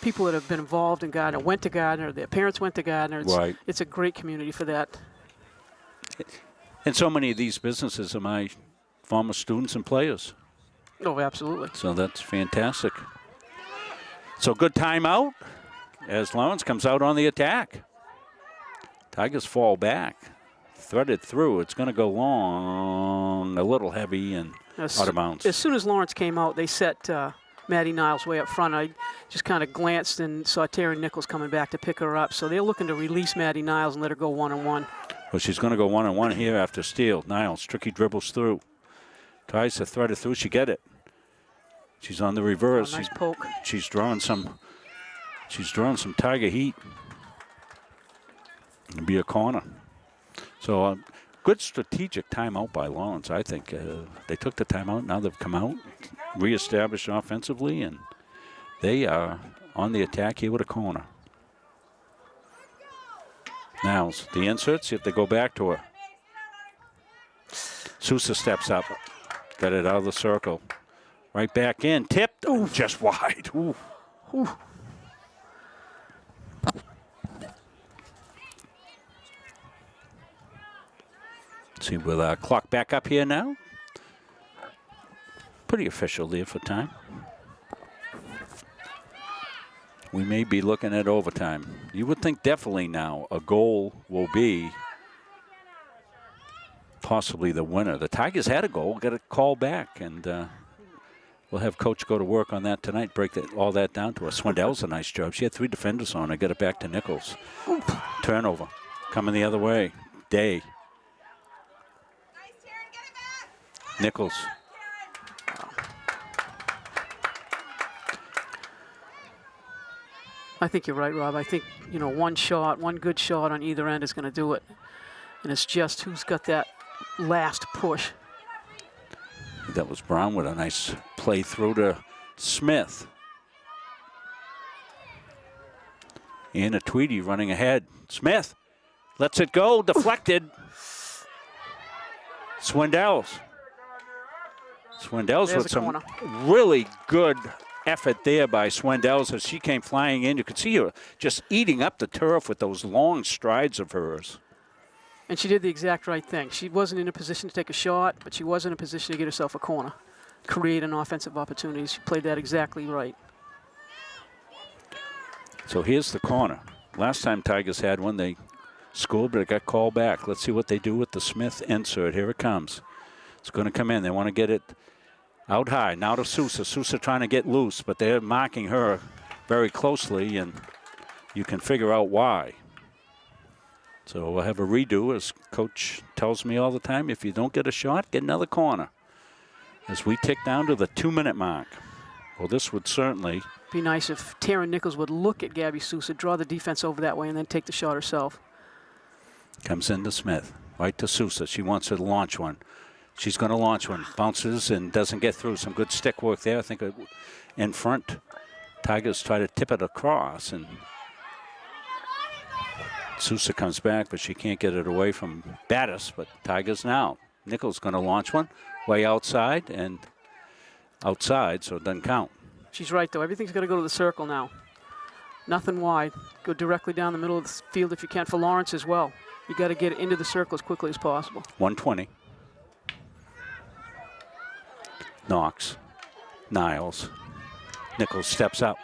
People that have been involved in Gardiner, went to Gardiner, their parents went to Gardiner. It's a great community for that. And so many of these businesses are my former students and players. Oh, absolutely. So that's fantastic. So good timeout as Lawrence comes out on the attack. Tigers fall back. Threaded through. It's going to go long, a little heavy, and out of bounds. As soon as Lawrence came out, they set Maddie Niles way up front. I just kind of glanced and saw Terry Nichols coming back to pick her up. So they're looking to release Maddie Niles and let her go one-on-one. Well, she's going to go one-on-one here after steal. Niles, tricky dribbles through. Tries to thread it through. She get it. She's on the reverse. Nice poke. She's drawing some Tiger heat. It'll be a corner. So good strategic timeout by Lawrence, I think. They took the timeout. Now they've come out, reestablished offensively, and they are on the attack here with a corner. Now the inserts, if they go back to her. Sousa steps up, got it out of the circle. Right back in, tipped, just wide. Ooh. Ooh. See, with our clock back up here now. Pretty official there for time. We may be looking at overtime. You would think definitely now a goal will be possibly the winner. The Tigers had a goal, got a call back, and we'll have Coach go to work on that tonight, break all that down to us. Swindell's a nice job. She had 3 defenders on her, got it back to Nichols. Turnover, coming the other way. Day. Nichols. I think you're right, Rob. I think, one good shot on either end is going to do it. And it's just who's got that last push. That was Brown with a nice play through to Smith. And a Tweedy running ahead. Smith lets it go, deflected. Swindell's with some really good effort there by Swindell's as she came flying in. You could see her just eating up the turf with those long strides of hers. And she did the exact right thing. She wasn't in a position to take a shot, but she was in a position to get herself a corner, create an offensive opportunity. She played that exactly right. So here's the corner. Last time Tigers had one, they scored, but it got called back. Let's see what they do with the Smith insert. Here it comes. It's going to come in. They want to get it out high. Now to Sousa. Sousa trying to get loose, but they're marking her very closely, and you can figure out why. So we'll have a redo, as Coach tells me all the time. If you don't get a shot, get another corner. As we tick down to the 2-minute mark. Well, this would certainly be nice if Taryn Nichols would look at Gabby Sousa, draw the defense over that way, and then take the shot herself. Comes into Smith. Right to Sousa. She wants to launch one. She's going to launch one. Bounces and doesn't get through. Some good stick work there. I think in front. Tigers try to tip it across, and Sousa comes back, but she can't get it away from Battis. But Tigers now. Nichols going to launch one. Way outside, and outside, so it doesn't count. She's right, though. Everything's got to go to the circle now. Nothing wide. Go directly down the middle of the field if you can, for Lawrence as well. You got to get it into the circle as quickly as possible. 120. Knox. Niles. Nichols steps up.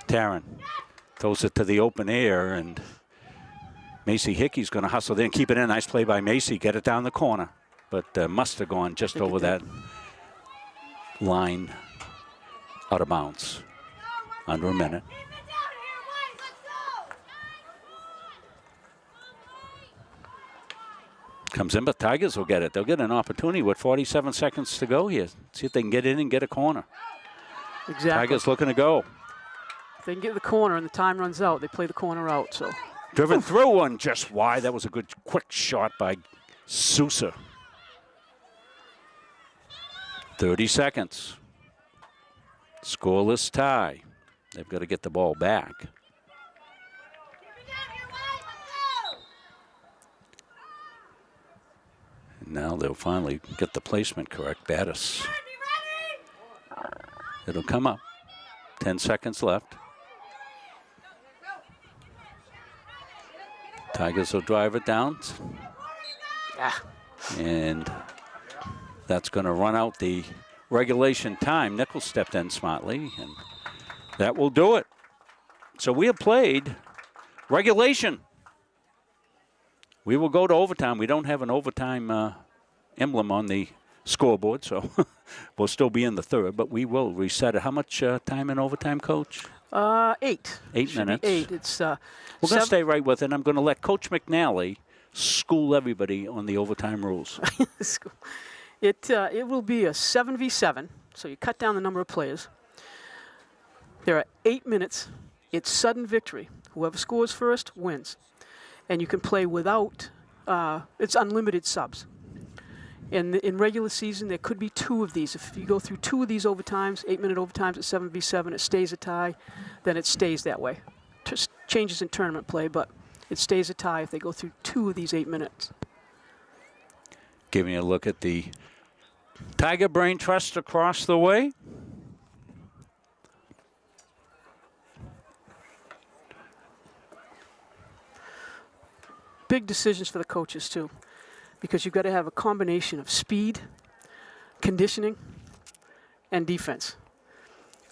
Taryn throws it to the open air, and Macy Hickey's going to hustle there and keep it in. Nice play by Macy. Get it down the corner. But must have gone just over that line out of bounds. Under a minute. Comes in, but Tigers will get it. They'll get an opportunity with 47 seconds to go here. See if they can get in and get a corner. Exactly. Tigers looking to go. If they can get the corner and the time runs out, they play the corner out. So driven through one just wide. That was a good quick shot by Sousa. 30 seconds. Scoreless tie. They've got to get the ball back. And now they'll finally get the placement correct. Battis. It'll come up. 10 seconds left. Tigers will drive it down. And that's going to run out the regulation time. Nichols stepped in smartly, and that will do it. So we have played regulation. We will go to overtime. We don't have an overtime emblem on the scoreboard, so we'll still be in the third, but we will reset it. How much time in overtime, Coach? 8. 8 minutes. 8. It's we're going to stay right with it. I'm going to let Coach McNally school everybody on the overtime rules. It will be a 7v7, so you cut down the number of players. There are 8 minutes. It's sudden victory. Whoever scores first wins. And you can play without, it's unlimited subs. And in regular season, there could be 2 of these. If you go through 2 of these overtimes, 8-minute overtimes at 7v7, it stays a tie, then it stays that way. Just changes in tournament play, but it stays a tie if they go through 2 of these 8 minutes. Giving a look at the Tiger Brain Trust across the way. Big decisions for the coaches, too, because you've got to have a combination of speed, conditioning, and defense.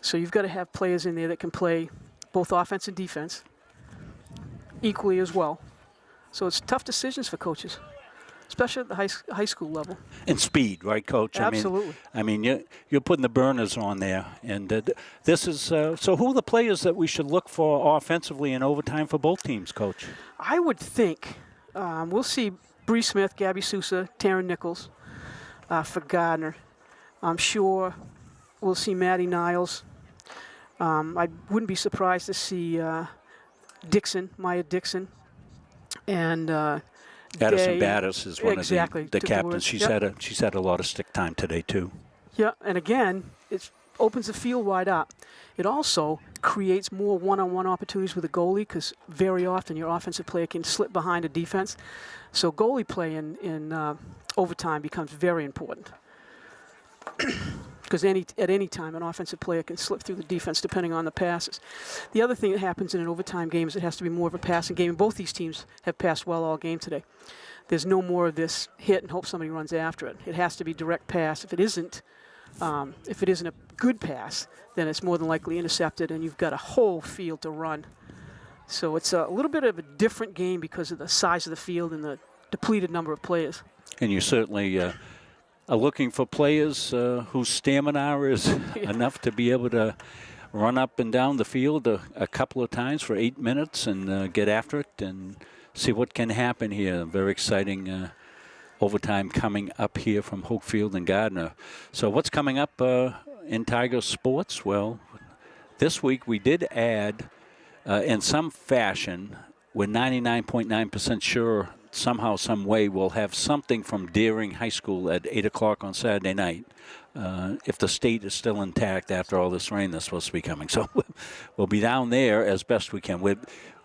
So you've got to have players in there that can play both offense and defense equally as well. So it's tough decisions for coaches, especially at the high school level. And speed, right, Coach? Absolutely. I mean you're putting the burners on there. And this is so who are the players that we should look for offensively in overtime for both teams, Coach? I would think we'll see Bree Smith, Gabby Sousa, Taryn Nichols for Gardiner. I'm sure we'll see Maddie Niles. I wouldn't be surprised to see Dixon, Maya Dixon, and Addison Battis is one of the captains. She's Yep. had a lot of stick time today too. Yeah, and again, it opens the field wide up. It also creates more one-on-one opportunities with the goalie because very often your offensive player can slip behind a defense. So goalie play in overtime becomes very important because at any time an offensive player can slip through the defense depending on the passes. The other thing that happens in an overtime game is it has to be more of a passing game. And both these teams have passed well all game today. There's no more of this hit and hope somebody runs after it. It has to be direct pass. If it isn't a good pass, then it's more than likely intercepted, and you've got a whole field to run. So it's a little bit of a different game because of the size of the field and the depleted number of players. And you certainly are looking for players whose stamina is enough to be able to run up and down the field a couple of times for 8 minutes and get after it and see what can happen here. Very exciting overtime coming up here from Hopefield and Gardiner. So what's coming up in Tiger sports? Well, this week we did add, in some fashion, we're 99.9% sure somehow, some way, we'll have something from Deering High School at 8 o'clock on Saturday night. If the state is still intact after all this rain that's supposed to be coming. So we'll be down there as best we can.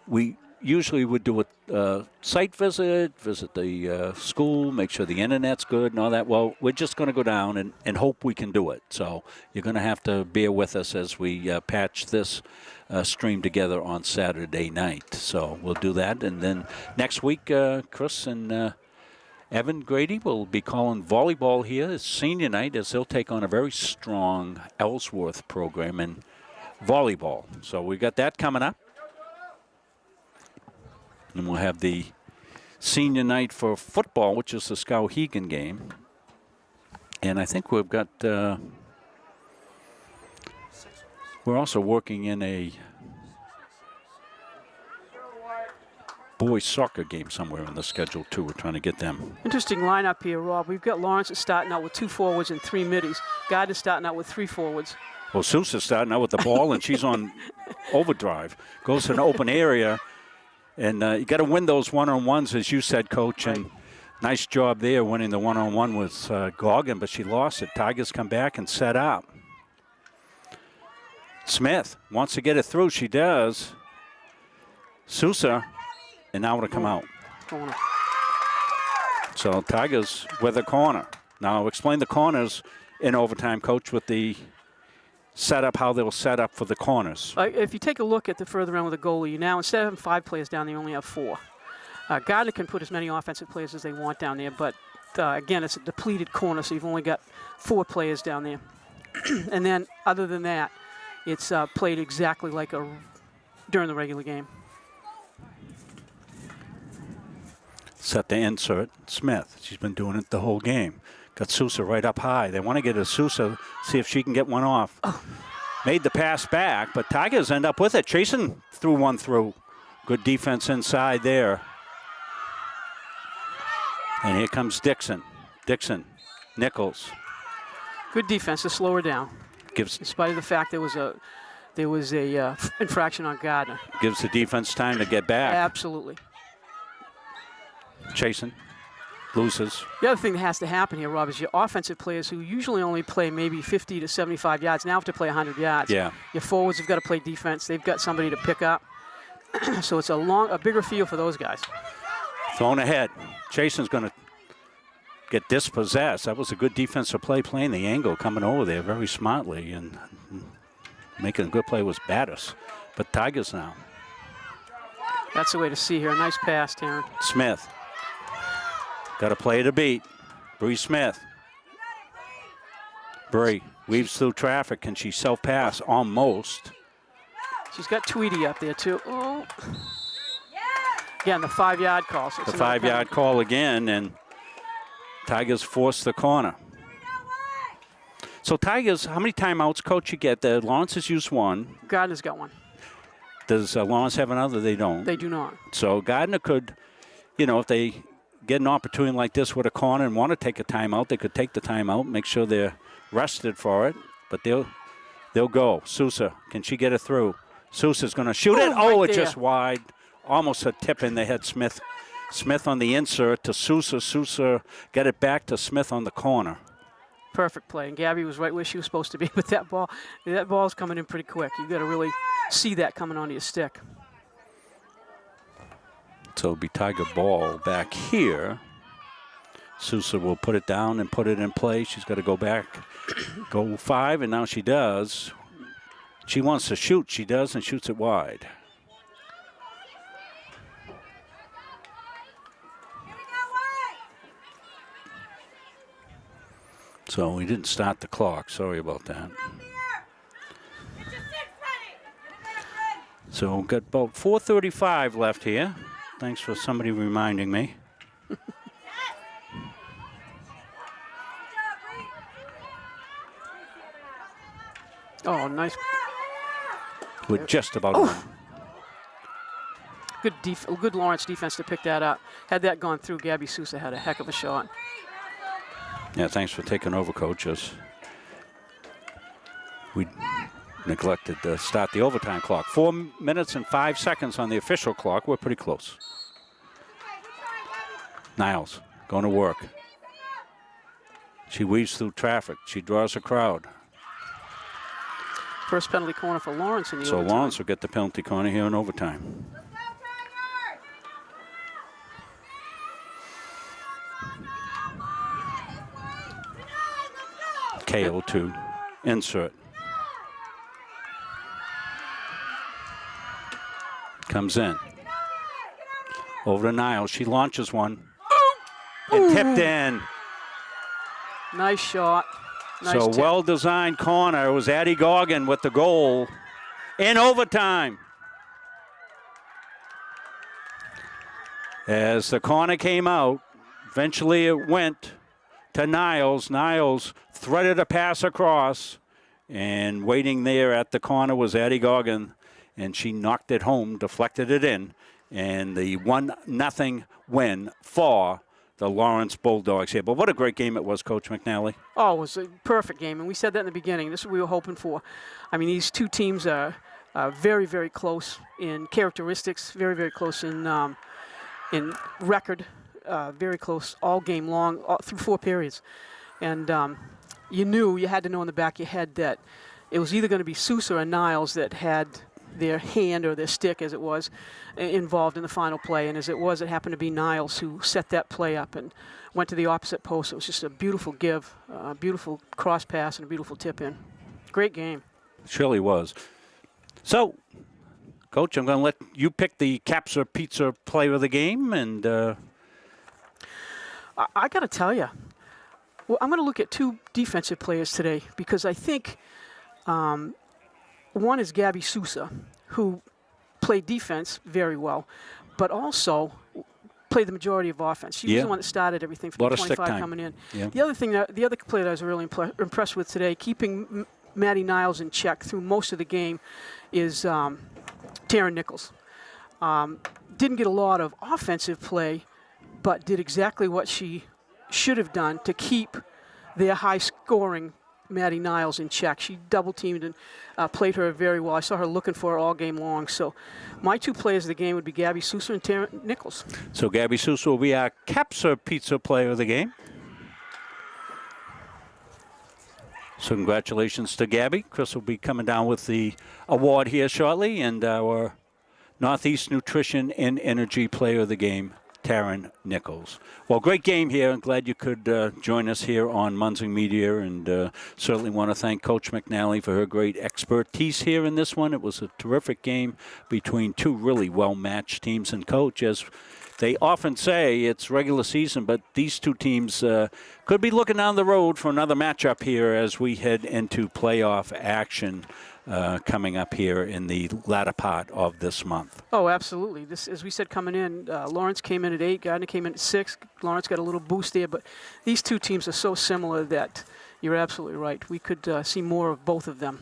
We usually would do a site visit the school, make sure the internet's good and all that. Well, we're just going to go down and hope we can do it. So you're going to have to bear with us as we patch this stream together on Saturday night. So we'll do that. And then next week, Chris and Evan Grady will be calling volleyball here. It's senior night as they'll take on a very strong Ellsworth program in volleyball. So we got that coming up. And we'll have the senior night for football, which is the Skowhegan game. And I think we've got, we're also working in a boys soccer game somewhere in the schedule too. We're trying to get them. Interesting lineup here, Rob. We've got Lawrence starting out with 2 forwards and 3 middies. Gardner starting out with 3 forwards. Well, Sousa's starting out with the ball, and she's on overdrive. Goes to an open area, and you got to win those one-on-ones, as you said, Coach. Right. And nice job there winning the one-on-one with Goggin, but she lost it. Tigers come back and set up. Smith wants to get it through. She does. Sousa, and now it'll come out. Corner. So Tigers with a corner. Now explain the corners in overtime, Coach, with the setup, how they'll set up for the corners. If you take a look at the further end with the goalie, you now, instead of having 5 players down there, you only have 4. Gardner can put as many offensive players as they want down there, but again, it's a depleted corner, so you've only got 4 players down there. And then, other than that, it's played exactly like during the regular game. Set to insert Smith. She's been doing it the whole game. Got Sousa right up high. They want to get a Sousa, see if she can get one off. Oh. Made the pass back, but Tigers end up with it. Chasen threw one through. Good defense inside there. And here comes Dixon. Dixon, Nichols. Good defense to slow her down. In spite of the fact there was a infraction on Gardner. Gives the defense time to get back. Absolutely. Chasen loses. The other thing that has to happen here, Rob, is your offensive players who usually only play maybe 50 to 75 yards now have to play 100 yards. Yeah. Your forwards have got to play defense. They've got somebody to pick up. So it's a bigger field for those guys. Thrown ahead. Chasen's going to get dispossessed. That was a good defensive play, playing the angle, coming over there very smartly, and making a good play was Battis. But Tigers now. That's the way to see here. Nice pass, Taryn. Smith. Got to play to beat. Bree Smith. Bree weaves through traffic. Can she self-pass? Almost. She's got Tweedy up there, too. Oh. Again, the 5-yard call. So the 5-yard call again, and Tigers force the corner. So Tigers, how many timeouts, Coach, you get? The Lawrence has used 1. Gardner's got 1. Does Lawrence have another? They don't. They do not. So Gardner could, if they get an opportunity like this with a corner and want to take a timeout, they could take the timeout, make sure they're rested for it. But they'll go. Sousa, can she get it through? Sousa's going to shoot it. Oh, it's just wide. Almost a tip in. They had Smith. Smith on the insert to Sousa. Sousa get it back to Smith on the corner. Perfect play. And Gabby was right where she was supposed to be with that ball. That ball's coming in pretty quick. You've got to really see that coming onto your stick. So it'll be Tiger ball back here. Sousa will put it down and put it in play. She's got to go back, go 5, and now she does. She wants to shoot. She does, and shoots it wide. So we didn't start the clock. Sorry about that. So we've got about 4:35 left here. Thanks for somebody reminding me. Oh, nice. With just about one. Good Lawrence defense to pick that up. Had that gone through, Gabby Sousa had a heck of a shot. Yeah, thanks for taking over, coaches. We neglected to start the overtime clock. 4 minutes and 5 seconds on the official clock. We're pretty close. Niles going to work. She weaves through traffic. She draws a crowd. First penalty corner for Lawrence in the overtime. So Lawrence will get the penalty corner here in overtime. KO to insert. Comes in. Over to Niles. She launches one. And tipped in. Nice shot. Nice so tip. well-designed corner. It was Addie Goggin with the goal in overtime. As the corner came out, eventually it went to Niles. Niles threaded a pass across, and waiting there at the corner was Addie Goggin, and she knocked it home, deflected it in, and the 1-0 win for the Lawrence Bulldogs here. But what a great game it was, Coach McNally. Oh, it was a perfect game, and we said that in the beginning. This is what we were hoping for. I mean, these two teams are very, very close in characteristics, very, very close in record, very close all game long, through 4 periods. And you had to know in the back of your head that it was either going to be Sousa or Niles that had their hand or their stick, as it was, involved in the final play. And as it was, it happened to be Niles who set that play up and went to the opposite post. It was just a beautiful give, a beautiful cross pass, and a beautiful tip in. Great game. It surely was. So, Coach, I'm going to let you pick the Capsa Pizza player of the game. And I got to tell you, well, I'm going to look at 2 defensive players today because I think one is Gabby Sousa, who played defense very well, but also played the majority of offense. She was the one that started everything from the 25 coming in. Yeah. The other player that I was really impressed with today, keeping Maddie Niles in check through most of the game, is Taryn Nichols. Didn't get a lot of offensive play, but did exactly what she should have done to keep their high-scoring Maddie Niles in check. She double-teamed and played her very well. I saw her looking for her all game long. So my 2 players of the game would be Gabby Sousa and Taryn Nichols. So Gabby Sousa will be our Capsa Pizza player of the game. So congratulations to Gabby. Chris will be coming down with the award here shortly. And our Northeast Nutrition and Energy player of the game, Taryn Nichols. Well, great game here. I'm glad you could join us here on Munzing Media, and certainly want to thank Coach McNally for her great expertise here in this one. It was a terrific game between 2 really well-matched teams. And, Coach, as they often say, it's regular season, but these 2 teams could be looking down the road for another matchup here as we head into playoff action coming up here in the latter part of this month. Oh, absolutely. This, as we said, coming in, Lawrence came in at 8, Gardiner came in at 6. Lawrence got a little boost there, but these 2 teams are so similar that you're absolutely right. We could see more of both of them.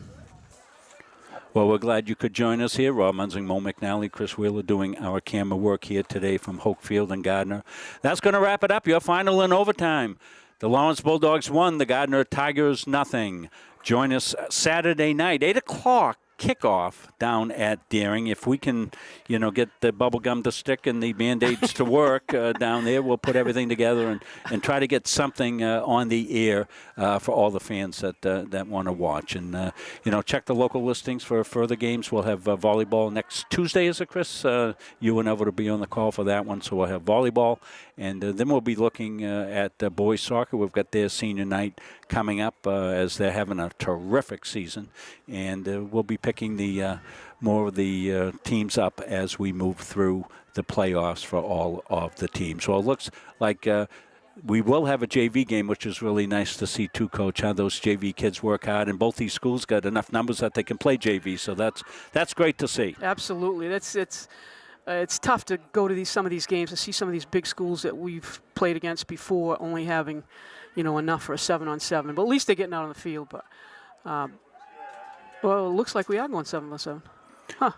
Well, we're glad you could join us here. Rob Munzing, Mo McNally, Chris Wheeler doing our camera work here today from Hokefield and Gardiner. That's going to wrap it up. Your final in overtime. The Lawrence Bulldogs won, the Gardiner Tigers nothing. Join us Saturday night, 8 o'clock kickoff down at Deering. If we can, get the bubble gum to stick and the Band-Aids to work down there, we'll put everything together and try to get something on the air for all the fans that want to watch. And, check the local listings for further games. We'll have volleyball next Tuesday, is it, Chris? You and Ever to be on the call for that one, so we'll have volleyball. And then we'll be looking at boys soccer. We've got their senior night coming up as they're having a terrific season. And we'll be picking the more of the teams up as we move through the playoffs for all of the teams. Well, it looks like we will have a JV game, which is really nice to see too, Coach, how those JV kids work hard. And both these schools got enough numbers that they can play JV, so that's great to see. Absolutely. It's tough to go to some of these games and see some of these big schools that we've played against before only having, enough for a 7-on-7. But at least they're getting out on the field. But well, it looks like we are going 7-on-7. Huh.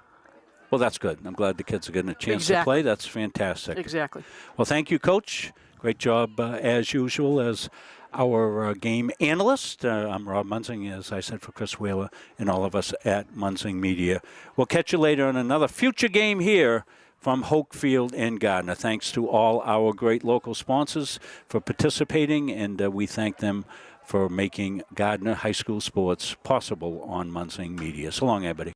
Well, that's good. I'm glad the kids are getting a chance to play. That's fantastic. Exactly. Well, thank you, Coach. Great job, as usual, as our game analyst. I'm Rob Munzing, as I said, for Chris Wheeler and all of us at Munzing Media. We'll catch you later on another future game here from Hokefield and Gardiner. Thanks to all our great local sponsors for participating, and we thank them for making Gardiner High School sports possible on Munzing Media. So long, everybody.